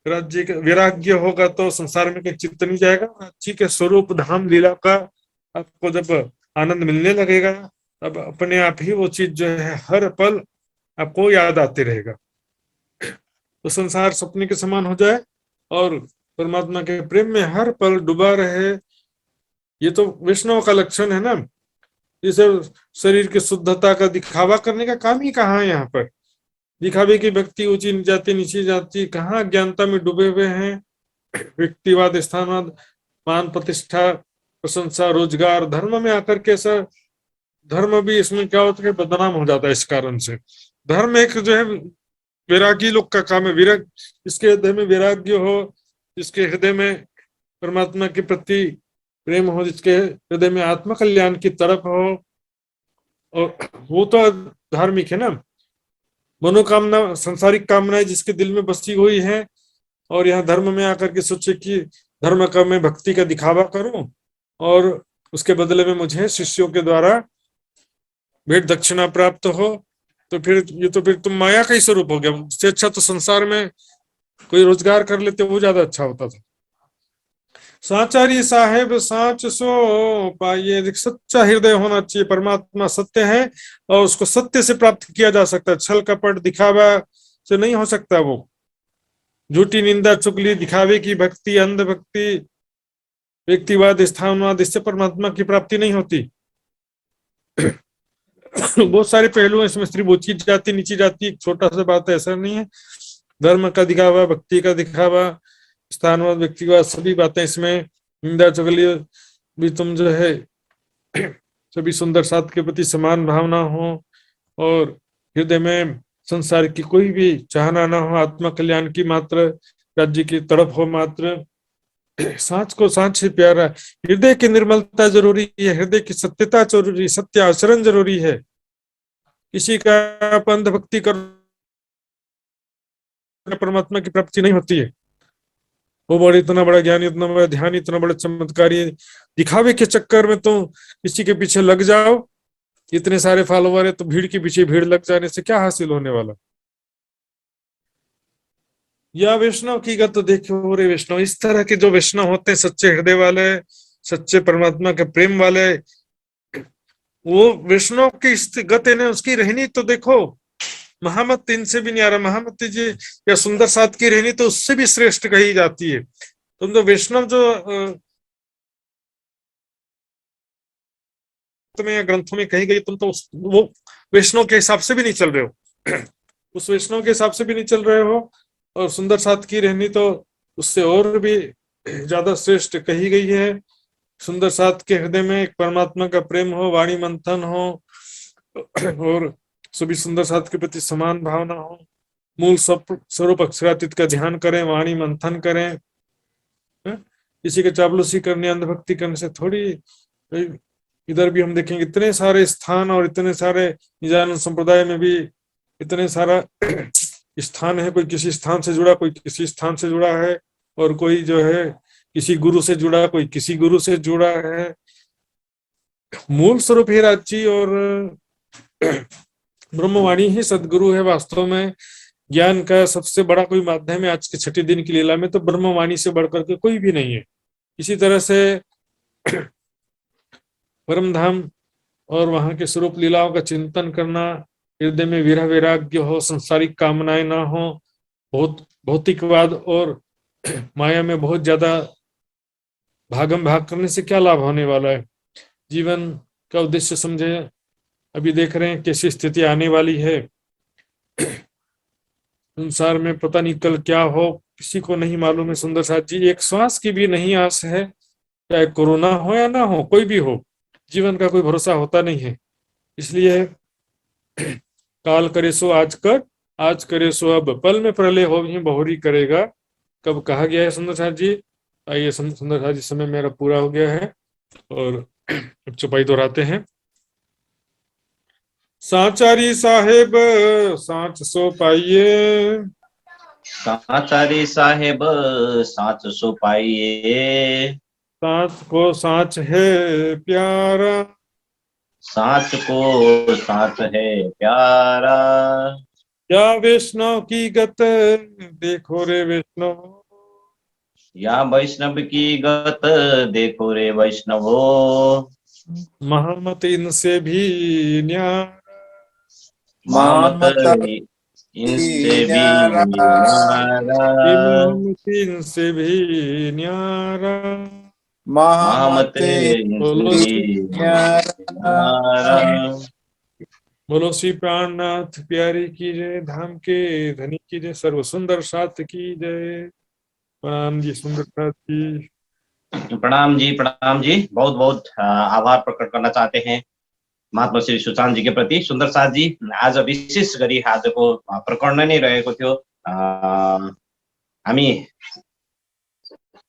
राज्य का वैराग्य होगा तो संसार में कोई चित्त नहीं जाएगा। राज्य के स्वरूप धाम लीला का आपको जब आनंद मिलने लगेगा, तब अपने आप ही वो चीज जो है हर पल आपको याद आते रहेगा। तो संसार सपने के समान हो जाए और परमात्मा के प्रेम में हर पल डूबा रहे। ये तो वैष्णव का लक्षण है ना। इसे शरीर की शुद्धता का दिखावा करने का काम ही कहाँ है। यहाँ पर दिखावे की व्यक्ति ऊंची जाति नीची जाति, कहाँ ज्ञानता में डूबे हुए हैं। व्यक्तिवाद, स्थानवाद, मान प्रतिष्ठा, प्रशंसा, रोजगार, धर्म में आकर के ऐसा धर्म भी इसमें क्या होता है, बदनाम हो जाता है। इस कारण से धर्म एक जो है वैरागी लोग का काम है। विराग, इसके हृदय में वैराग्य हो, जिसके हृदय में परमात्मा के प्रति प्रेम हो, जिसके हृदय में आत्म कल्याण की तरफ हो, और वो तो धार्मिक है ना। मनोकामना, सांसारिक कामनाएं जिसके दिल में बसी हुई है, और यहाँ धर्म में आकर के सोचे कि धर्म का मैं भक्ति का दिखावा करूं और उसके बदले में मुझे शिष्यों के द्वारा भेंट दक्षिणा प्राप्त हो, तो फिर ये तो फिर तुम माया का ही स्वरूप हो गया। उससे अच्छा तो संसार में कोई रोजगार कर लेते, वो ज्यादा अच्छा होता था। साचारी साहेब साच सो पाइए। एक सच्चा हृदय होना चाहिए। परमात्मा सत्य है और उसको सत्य से प्राप्त किया जा सकता है। छल कपट दिखावा से नहीं हो सकता। वो झूठी निंदा चुगली दिखावे की भक्ति, अंध भक्ति, व्यक्तिवाद, स्थानवाद, इससे परमात्मा की प्राप्ति नहीं होती। बहुत सारे पहलू हैं इसमें। स्त्री ऊंची जाति नीची जाति एक छोटा सा बात है, ऐसा नहीं है। धर्म का दिखावा, भक्ति का दिखावा, स्थानवाद, व्यक्तिवाद, सभी बातें इसमें। निंदा चुगली भी तुम जो है सभी सुंदर साथ के प्रति समान भावना हो और हृदय में संसार की कोई भी चाहना ना हो, आत्मा कल्याण की मात्र राज्य की तड़प हो मात्र। सांच को सांच से प्यारा। हृदय की निर्मलता जरूरी है, हृदय की सत्यता जरूरी, सत्य आचरण जरूरी है। किसी का आप अंधभक्ति कर परमात्मा की प्राप्ति नहीं होती है। वो बड़ा इतना बड़ा ज्ञानी, इतना बड़ा ध्यान, इतना बड़ा चमत्कारी, दिखावे के चक्कर में तो किसी के पीछे लग जाओ, इतने सारे फॉलोवर है तो भीड़ के पीछे भीड़ लग जाने से क्या हासिल होने वाला। या वैष्णव की गत तो देखो रे वैष्णव। इस तरह के जो वैष्णव होते हैं, सच्चे हृदय वाले, सच्चे परमात्मा के प्रेम वाले, वो वैष्णव की गत है, उसकी रहनी तो देखो। महामत इनसे भी नहीं आ रहा। महामती जी या सुंदर साथ की रहनी तो उससे भी श्रेष्ठ कही जाती है। तुम तो वैष्णव जो तुम्हें ग्रंथों में कही गई, तुम तो वो वैष्णव के हिसाब से भी नहीं चल रहे हो। उस वैष्णव के हिसाब से भी नहीं चल रहे हो। और सुंदर साथ की रहनी तो उससे और भी ज्यादा श्रेष्ठ कही गई है। सुंदर साथ के हृदय में एक परमात्मा का प्रेम हो, वाणी मंथन हो और सभी सुंदर साथ के प्रति समान भावना हो। मूल स्वरूप अक्षरातीत का ध्यान करें, वाणी मंथन करें। किसी के चापलूसी करने, अंधभक्ति करने से थोड़ी। इधर भी हम देखेंगे इतने सारे स्थान और इतने सारे निजानंद संप्रदाय में भी इतने सारा स्थान है। कोई किसी स्थान से जुड़ा, कोई किसी स्थान से जुड़ा है, और कोई जो है किसी गुरु से जुड़ा, कोई किसी गुरु से जुड़ा है। मूल स्वरूप ही राज्य और ब्रह्मवाणी ही सदगुरु है। वास्तव में ज्ञान का सबसे बड़ा कोई माध्यम है। आज के छठे दिन की लीला में तो ब्रह्मवाणी से बढ़कर के कोई भी नहीं है। इसी तरह से परम धाम और वहां के स्वरूप लीलाओं का चिंतन करना, हृदय में विरह वैराग्य हो, संसारिक कामनाएं ना हो, बहुत भौतिकवाद और माया में बहुत ज्यादा भागम भाग करने से क्या लाभ होने वाला है। जीवन का उद्देश्य समझे। अभी देख रहे हैं कैसी स्थिति आने वाली है। संसार में पता नहीं कल क्या हो, किसी को नहीं मालूम है। सुंदर साथ जी, एक श्वास की भी नहीं आस है, चाहे कोरोना हो या ना हो, कोई भी हो, जीवन का कोई भरोसा होता नहीं है। इसलिए काल करे सो आज कर, आज करे सो अब, पल में प्रलय हो ही बहुरी करेगा। कब कहा गया है सुंदर साथ जी? आइए सुंदर साथ जी, समय मेरा पूरा हो गया है और चौपाई दोहराते हैं। साचारी साहेब साच सो पाइए, साचारी साहेब साच सो पाइए। साच को साच है प्यारा, साच को साच है प्यारा। या वैष्णव की गत देखो रे वैष्णव, या वैष्णव की गत देखो रे वैष्णवो। महामत इनसे भी न्यारा, महामत इनसे भी न्यारा। महामत इनसे भी न्यारा, महामत बोलो इनसे भी न्यारा। बोलो श्री प्राणनाथ प्यारे की जय, धाम के धनी की जय, सर्व सुंदर साथ की जय। प्रणाम जी सुंदर साथ जी। प्रणाम जी, प्रणाम जी। बहुत बहुत आभार प्रकट करना चाहते हैं महात्मा श्री सुशान्त जी के प्रति। सुंदर साथ जी, आज विशेष गरी आजको प्रकरण नै रहेको थियो। हामी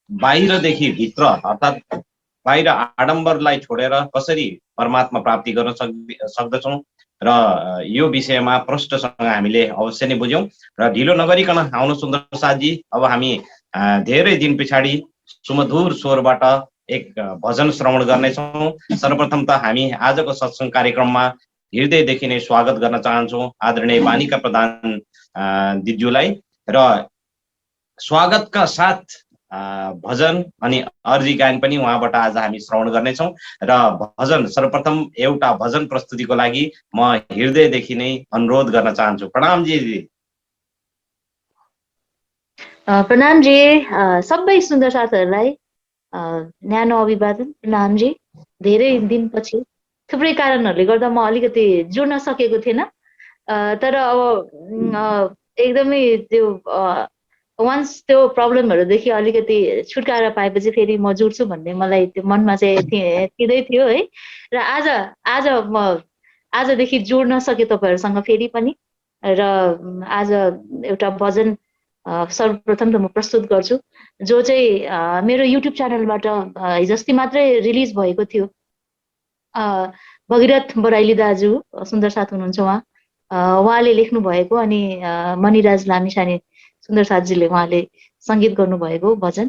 बाहिरदेखि भित्र अर्थात् बाहिर आडम्बरलाई छोडेर कसरी परमात्मा प्राप्ति गर्न सक्दछौँ र यो विषयमा प्रष्टसँग हामीले अवश्य नै बुझ्यौं र ढिलो नगरिकन आउनु सुन्दर साथ जी। अब हामी धेरै दिन पछाडि सुमधुर स्वरबाट एक भजन श्रवण गर्नेछौँ। सर्वप्रथम त हामी आजको सत्संग कार्यक्रममा हृदयदेखि नै स्वागत गर्न चाहन्छौँ आदरणीय वाणीका प्रधान दिज्यूलाई र स्वागतका साथ भजन अनि अर्जी गायन पनि उहाँबाट आज हामी श्रवण गर्नेछौँ। र भजन सर्वप्रथम एउटा भजन प्रस्तुतिको लागि म हृदयदेखि नै अनुरोध गर्न चाहन्छु। प्रणाम जी। प्रणाम जी। सबै सुन्दर साथीहरूलाई न्यानो अभिवादन। प्रणाम जी। धेरै दिनपछि थुप्रै कारणहरूले गर्दा म अलिकति जुड्न सकेको थिएन, तर अब एकदमै त्यो वान्स त्यो प्रब्लमहरूदेखि अलिकति छुटकारा पाएपछि फेरि म जुड्छु भन्ने मलाई त्यो मनमा चाहिँ थिँदै थियो है। र आज म आजदेखि जोड्न सके तपाईँहरूसँग फेरि पनि। र आज एउटा भजन सर्वप्रथम त म प्रस्तुत गर्छु, जो चाहिँ मेरो युट्युब च्यानलबाट हिजोअस्ति मात्रै रिलिज भएको थियो। भगीरथ बराइली दाजु सुन्दर साथ हुनुहुन्छ, उहाँले लेख्नु भएको, अनि मणिराज लामिछाने सुन्दर साथजीले उहाँले सङ्गीत गर्नुभएको भजन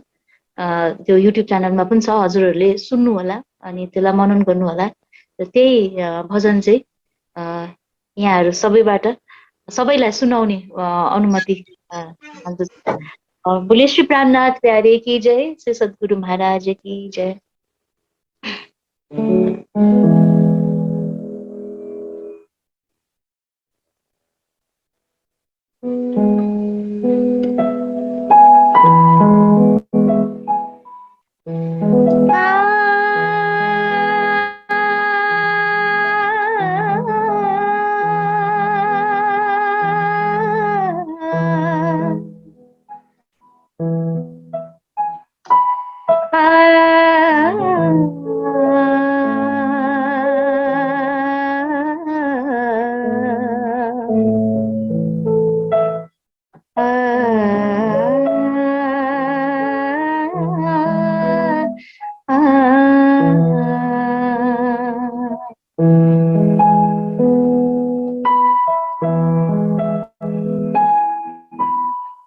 त्यो युट्युब च्यानलमा पनि छ, हजुरहरूले सुन्नु होला अनि त्यसलाई मनन गर्नु होला। र त्यही भजन चाहिँ यहाँहरू सबैलाई सुनाउने अनुमति बोले श्री प्राणनाथ प्यारे की जय, श्री सद्गुरु महाराज की जय।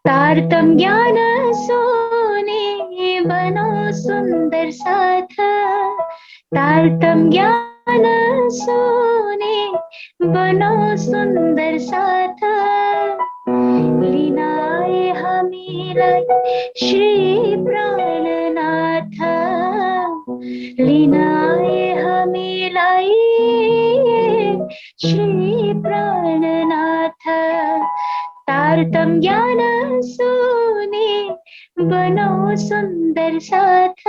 तारतम ज्ञान सोने बनो सुंदर साथ, तारतम ज्ञान सोने बनो सुंदर साथ, लीनाए हमीलाई श्री प्राणनाथ, लीनाए हमीलाई श्री प्राणनाथ, तारतम ज्ञान सोने बनो सुंदर साथ।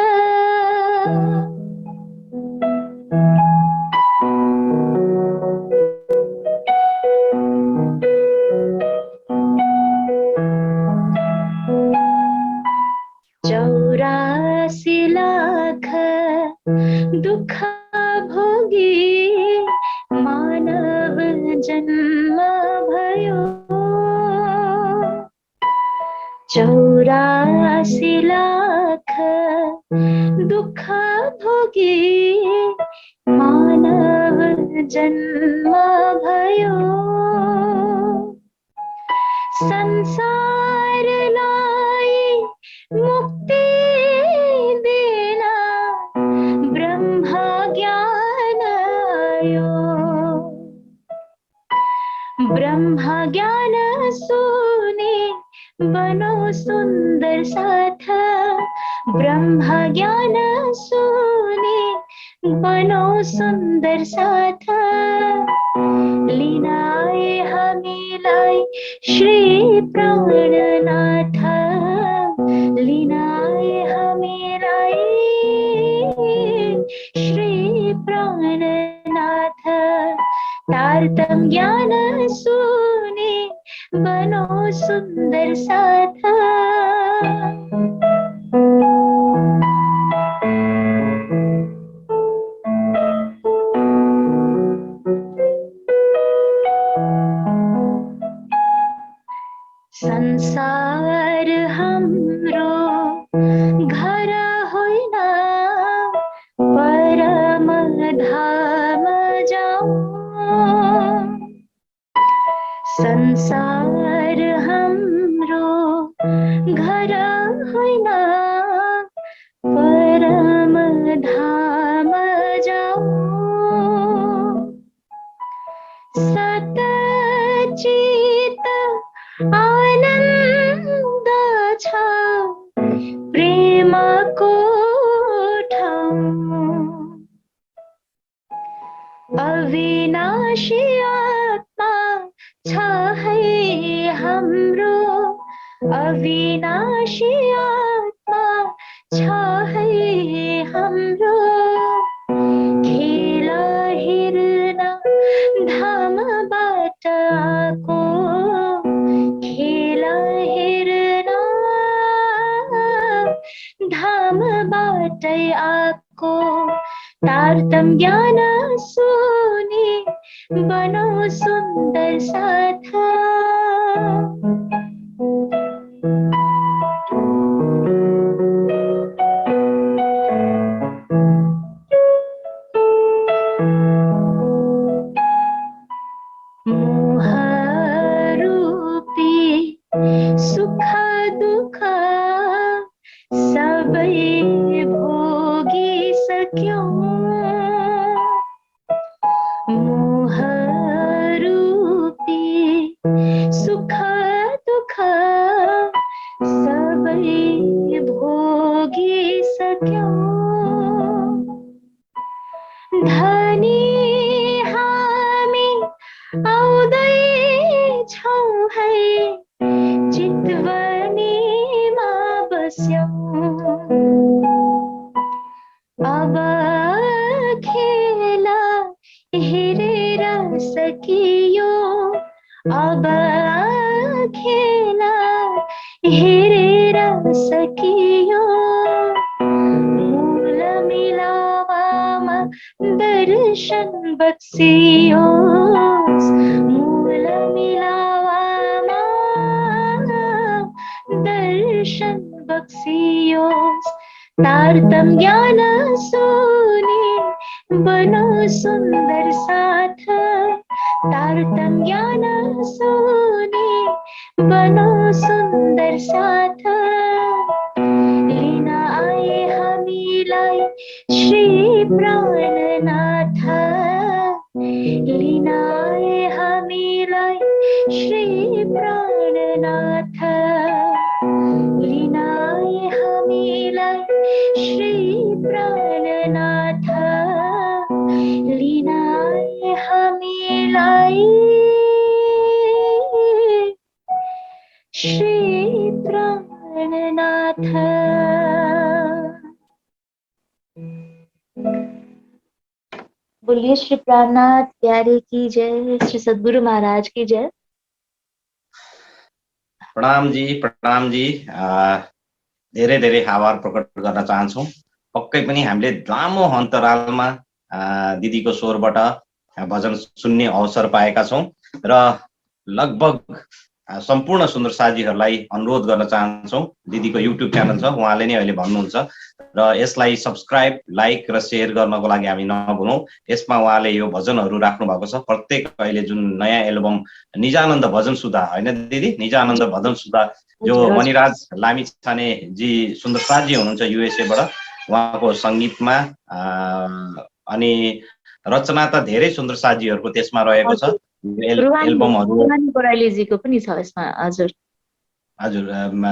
चौरासी लाख दुख भोगी मानव जन्म भयो, 84 लाख दुख भोगी मानव जन्म भयो, संसारलाई मुक्ति देना ब्रह्म ज्ञान आयो, ब्रह्म ज्ञान सुने बनो सुंदर साथ, ब्रह्म ज्ञान सुने बनो सुंदर साथ, लीनाए हमीलाई श्री प्राणनाथ, लीनाए हमीलाई श्री प्राणनाथ, तारतम ज्ञान सुने बनो सुंदर साथ। संसार हाम्रो घर होइन, परम धाम जाऊ, संसार हाम्रो छ है हाम्रो खेल हेर्न धामबाट आएको खेल हेर्न धामबाटै आएको तारतम ज्ञान सुनि बनाऊ सुन्दर साथ मोह रूपी सुख दुःख सबै भोगिसक्यौं मोह रूपी सुख दुःख सबै भोगिसक्यौं धनी हामी आउँदैछौँ है चितवनीमा बस्यौं अब खेल हेरेर सकियो अब खेल हेरेर सकियो मूल मिलावामा दर्शन बक्सियोस् मूल मिलावामा दर्शन बक्सियोस् तारतम ज्ञान सुनि बनाऊ सुन्दर साथ तारतम ज्ञान सुनि बनाऊ सुन्दर साथ लिन आए हामीलाई श्री प्राणनाथ लिन आए हामीलाई श्री प्राणनाथ लिन आए हामीलाई श्री प्राणनाथ लिन आए हामीलाई श्री प्राणनाथ बोलिए श्री प्राणनाथ प्यारे की जय श्री सद्गुरु महाराज की जय प्रणाम जी धेरै धेरै आभार प्रकट गर्न चाहन्छौँ पक्कै पनि हामीले लामो अन्तरालमा दिदीको स्वरबाट भजन सुन्ने अवसर पाएका छौँ र लगभग सम्पूर्ण सुन्दर साथीहरूलाई अनुरोध गर्न चाहन्छौँ दिदीको युट्युब च्यानल छ उहाँले नै अहिले भन्नुहुन्छ र यसलाई सब्स्क्राइब लाइक र सेयर गर्नको लागि हामी नभुलौँ यसमा उहाँले यो भजनहरू राख्नु भएको छ प्रत्येक अहिले जुन नयाँ एल्बम निजानन्द भजन सुधा होइन दिदी निजानन्द भजन सुधा जो मणिराज लामिछाने जी सुन्दर साथी हुनुहुन्छ युएसए बाट उहाँको सङ्गीतमा अनि रचना त धेरै सुन्दर साथीहरूको त्यसमा रहेको छ एल्बमहरू बराइलीजीको पनि छ यसमा हजुर हजुर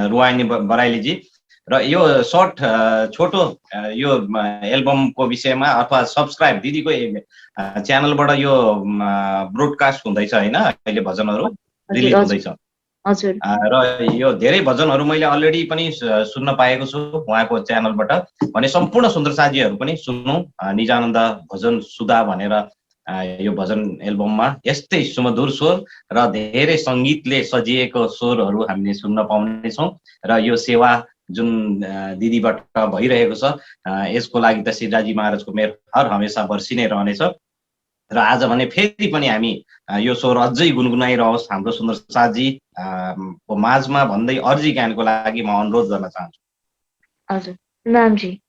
रुवानी बराइलीजी र यो सर्ट छोटो यो एल्बमको विषयमा अथवा सब्स्क्राइब दिदीको च्यानलबाट यो ब्रोडकास्ट हुँदैछ होइन अहिले भजनहरू रिलिज हुँदैछ हजुर र यो धेरै भजनहरू मैले अलरेडी पनि सुन्न पाएको छु उहाँको च्यानलबाट भने सम्पूर्ण सुन्दर साथीहरू पनि सुन्नु निजानन्द भजन सुधा भनेर यो भजन एल्बममा यस्तै सुमधुर स्वर र धेरै सङ्गीतले सजिएको स्वरहरू हामीले सुन्न पाउनेछौँ र यो सेवा जुन दिदीबाट भइरहेको छ यसको लागि त श्रीराजी महाराजको मेहर हर हमेसा बर्सी नै रहनेछ र आज भने फेरि पनि हामी यो स्वर अझै गुनगुनाइरहोस् हाम्रो सुन्दर साथी को माझमा भन्दै अर्जी ज्ञानको लागि म अनुरोध गर्न चाहन्छु हजुर नामजी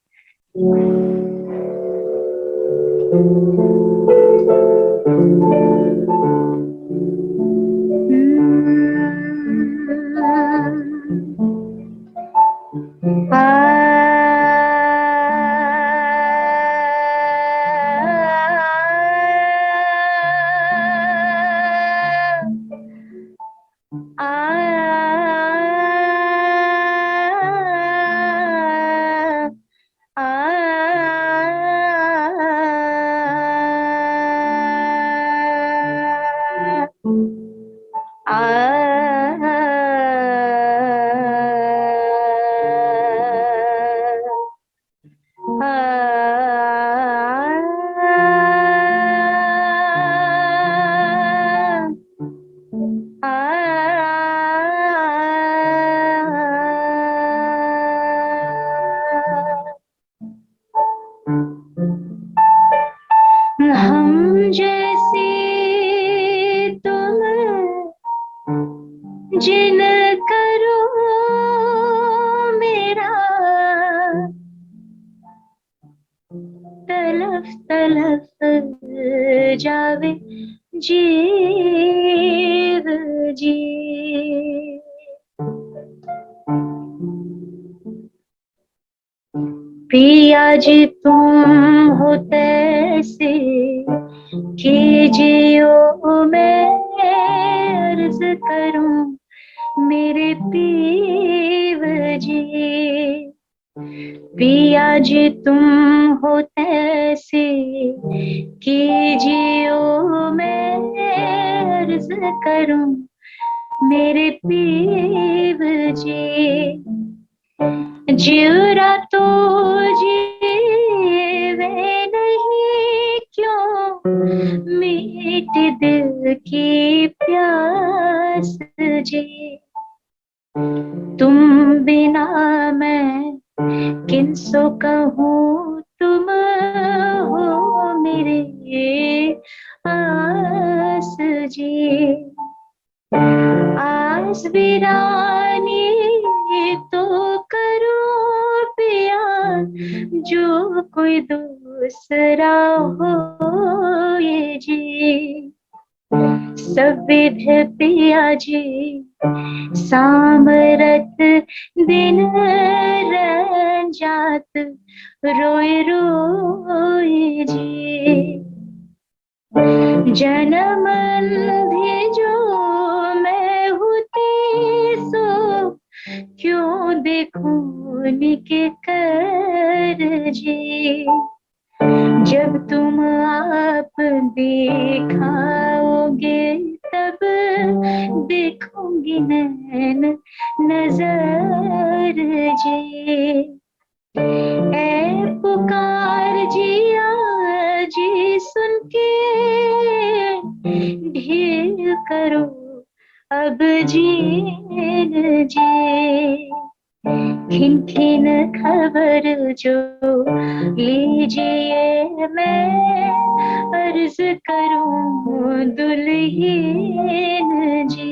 जैसे तुम जिन करो मेरा तलफ तलफ जावे जीव जी। पिया जी तुम हो तैसे कीजियो मैं अर्ज करूं मेरे पीव जी। पिया जी तुम हो तैसे कीजियो मैं अर्ज करूं मेरे पीव जी। जीरा तो जीवे नहीं क्यों मीठ दिल की प्यास जी। तुम बिना मैं किनसो कहूँ तुम हो मेरे आस जी। आस वीरानी तो करो पिया जो कोई दूसरा हो ये जी। सब विध पिया जी सामरत दिन रंजात रोए रोए जी। जन्म भी जो मैं होती सो क्यों देखूं निके कर जी। जब तुम आप दिखाओगे तब देखूंगी नैन नजर जी। ऐ पुकार जिया जी सुन के ढील करो अब जीन जी। खिन खिन खबर जो लीजिए मैं अर्ज करूं दुल्हीन जी।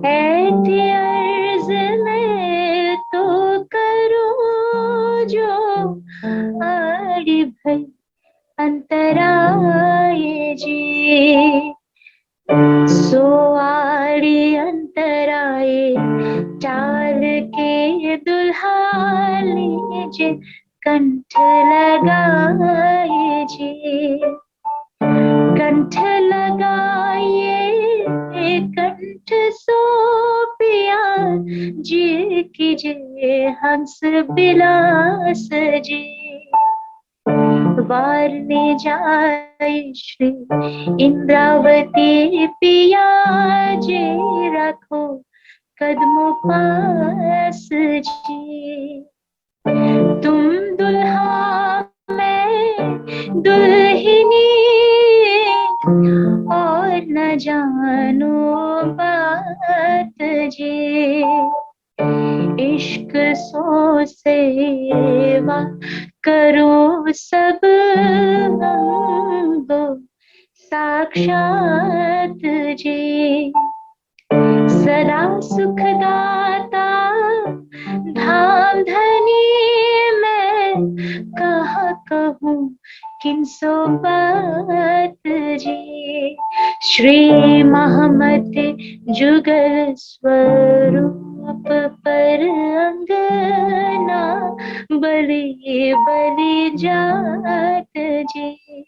ऐसी अर्ज में तो करूं जो आड़ी भई अंतराए जी। सो आड़ी अंतराए टाल के दुल्हा लीजे कंठ लगाए जी। कंठ लगाइए कंठ सो पिया जी कीजिए हंस बिलास जी। वारने जाए श्री इंद्रावती पिया जी रखो कदमों पास जी। तुम दुल्हा मैं दुल्हनी और न जानो बात जी। इश्क सो सेवा करो सब मंगो साक्षात जी। सदा सुखदाता धाम धनी मैं कहा कहूँ किनसो बात जी। श्री महमत जुगल स्वरूप पर अंगना बलि बलि जात जी।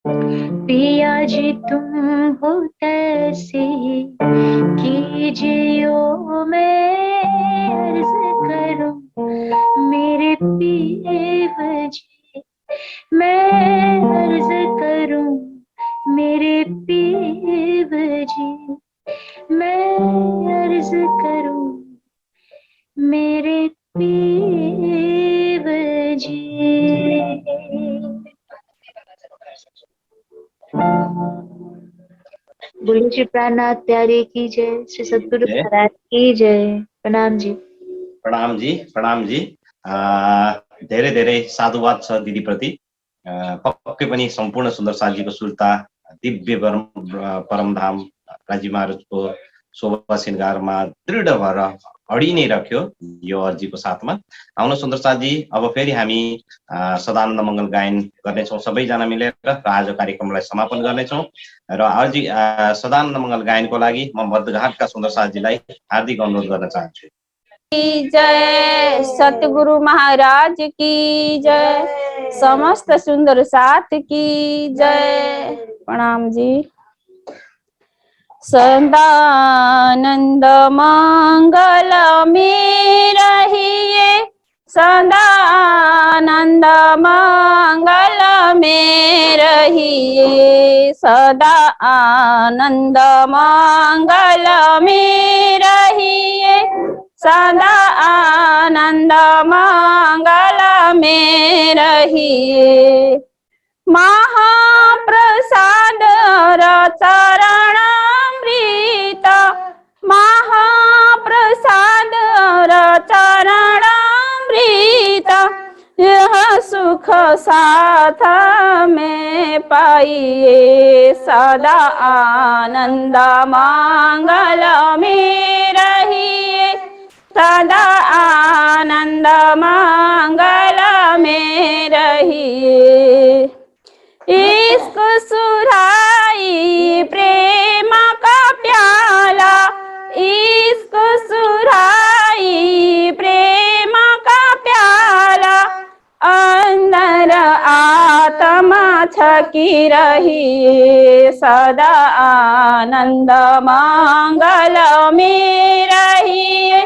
पिया जी तुम हो तैसे कीजियो मैं अर्ज करूं मेरे पीव जी। मैं अर्ज करूं मेरे पीव जी। मैं अर्ज करूं मेरे पीव जी। बोलिए श्री प्राणनाथ प्यारे की जय। श्री सद्गुरु जय। महाराज की जय। प्रणाम जी। प्रणाम जी, प्रणाम जी। धेरै धेरै साधुवाद छ दिदीप्रति। पक्कै पनि सम्पूर्ण सुन्दर साथजीको सुर्ता दिव्य परमधाम काजी महाराजको शोभा श्रृङ्गारमा दृढ भएर अडी नै राख्यो यो अर्जीको साथमा। आउन सुन्दर साथजी, अब फेरि हामी सदानन्द मङ्गल गायन गर्नेछौँ सबैजना मिलेर र आज कार्यक्रमलाई समापन गर्नेछौँ। र अर्जी सदानन्द मङ्गल गायनको लागि म बद्धघाटका सुन्दर साथजीलाई हार्दिक अनुरोध गर्न चाहन्छु। जय सतगुरु महाराज की जय, समस्त सुंदर साथ की जय। प्रणाम जी। सदानंद मंगल में रहिए, सदानंद मंगल में रहिए, सदा आनंद मंगल में रहिए, सदा आनंद मंगल में रहिए। महाप्रसाद चरणामृत, महाप्रसाद चरणामृत, यह सुख साथ में पाइए, सदा आनंद मंगल में रहिए, सदा आनंद मंगल में रहिए। इश्क सुराई प्रेम का प्याला, इश्क सुराई प्रेम का प्याला, अंदर आत्मा छकी रही, सदा आनंद मंगल में रहिए,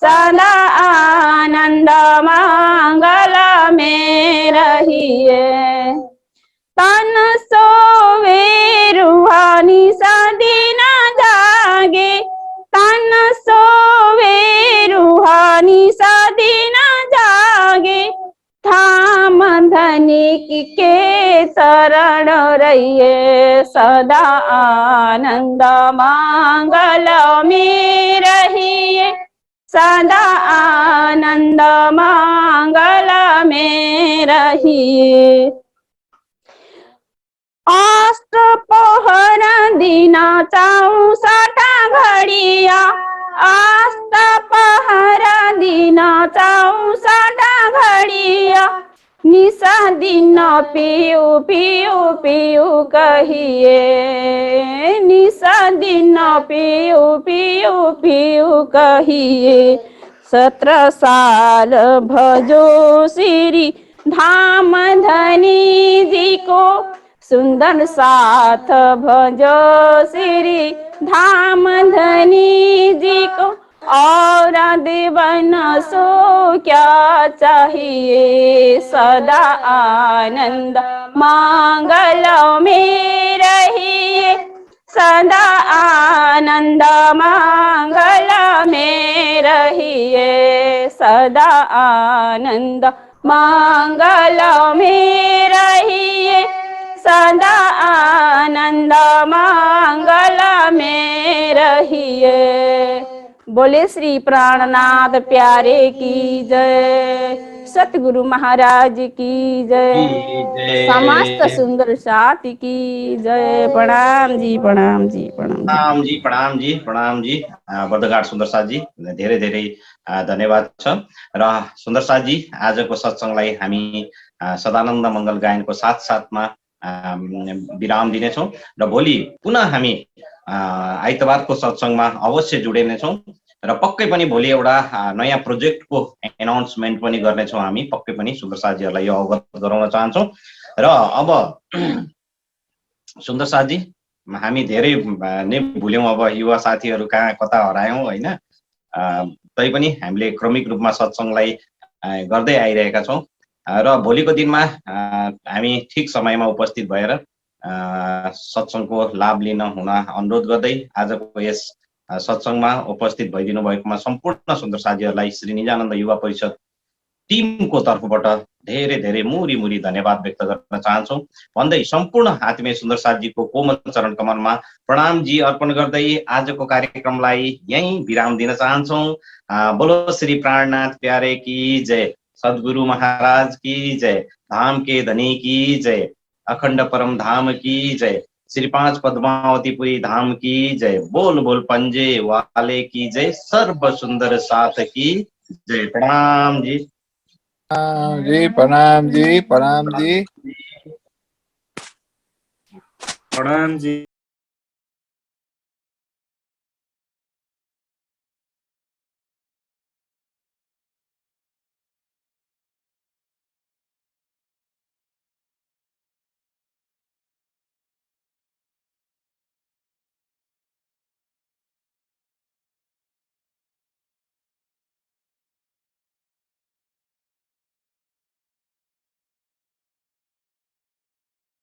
सदा आनंद मंगल में रहिए। तन सोवे रूहानी सदी न जागे, तन सोवे रूहानी सदी न जागे, थाम धनिक के शरण रहिए, सदा आनंद मंगल में रहिए, सदा आनंद मंगल में रहिए। अष्ट पहर दिन 64 घड़िया, अष्ट पहर दिन 64 घड़िया, निशा दिन पियू पियू पियू कहिए, निशा दिन पियू पियू पियू कहिए। 17 साल भजो श्री धाम धनी जी को, सुंदर साथ भजो श्री धाम धनी जी को, और देवन सो क्या चाहिए, सदा आनंद मंगल में रहिए, सदा आनंद मंगल में रहिए, सदा आनंद मंगल में रहिए, सदा आनंद मंगल में रहिए। बोले श्री प्राणनाथ प्यारे की जय, सतगुरु महाराज की जय, समस्त सुंदर साथ की जय। प्रणाम जी, प्रणाम जी, प्रणाम जी, प्रणाम जी, प्रणाम जी। बद्धघाट सुन्दर साथजी, धेरै धेरै धन्यवाद छ। र सुन्दर साथजी, आजको सत्सङ्गलाई हामी सदानन्द मङ्गल गायनको साथमा विराम दिनेछौँ र भोलि पुनः हामी आइतबारको सत्सङ्गमा अवश्य जोडिनेछौँ र पक्कै पनि भोलि एउटा नयाँ प्रोजेक्टको एनाउन्समेन्ट पनि गर्नेछौँ हामी। पक्कै पनि सुन्दर साथजीहरूलाई यो अवगत गराउन चाहन्छौँ। र अब सुन्दर साथजी, हामी धेरै नै भुल्यौँ, अब युवा साथीहरू कहाँ कता हरायौँ होइन। तैपनि हामीले क्रमिक रूपमा सत्सङ्गलाई गर्दै आइरहेका छौँ र भोलिको दिनमा हामी ठिक समयमा उपस्थित भएर सत्सङ्गको लाभ लिन हुन अनुरोध गर्दै आजको यस सत्सङ्गमा उपस्थित भइदिनु भएकोमा सम्पूर्ण सुन्दर साथीहरूलाई श्री निजानन्द युवा परिषद टिमको तर्फबाट धेरै धेरै मुरी मुरी धन्यवाद व्यक्त गर्न चाहन्छौँ भन्दै सम्पूर्ण आत्मीय सुन्दर साथीको कोमल चरण कमलमा प्रणामजी अर्पण गर्दै आजको कार्यक्रमलाई यही विराम दिन चाहन्छौँ। बोलो श्री प्राणनाथ प्यारे की जय। सदगुरु महाराज की जय। धाम के धनी की जय। अखंड परम धाम की जय। श्री 5 पद्मावतीपुरी धाम की जय। बोल बोल पंजे वाले की जय। सर्व सुंदर साथ की जय। प्रणाम जी। जी प्रणाम जी, प्रणाम जी। प्रणाम जी।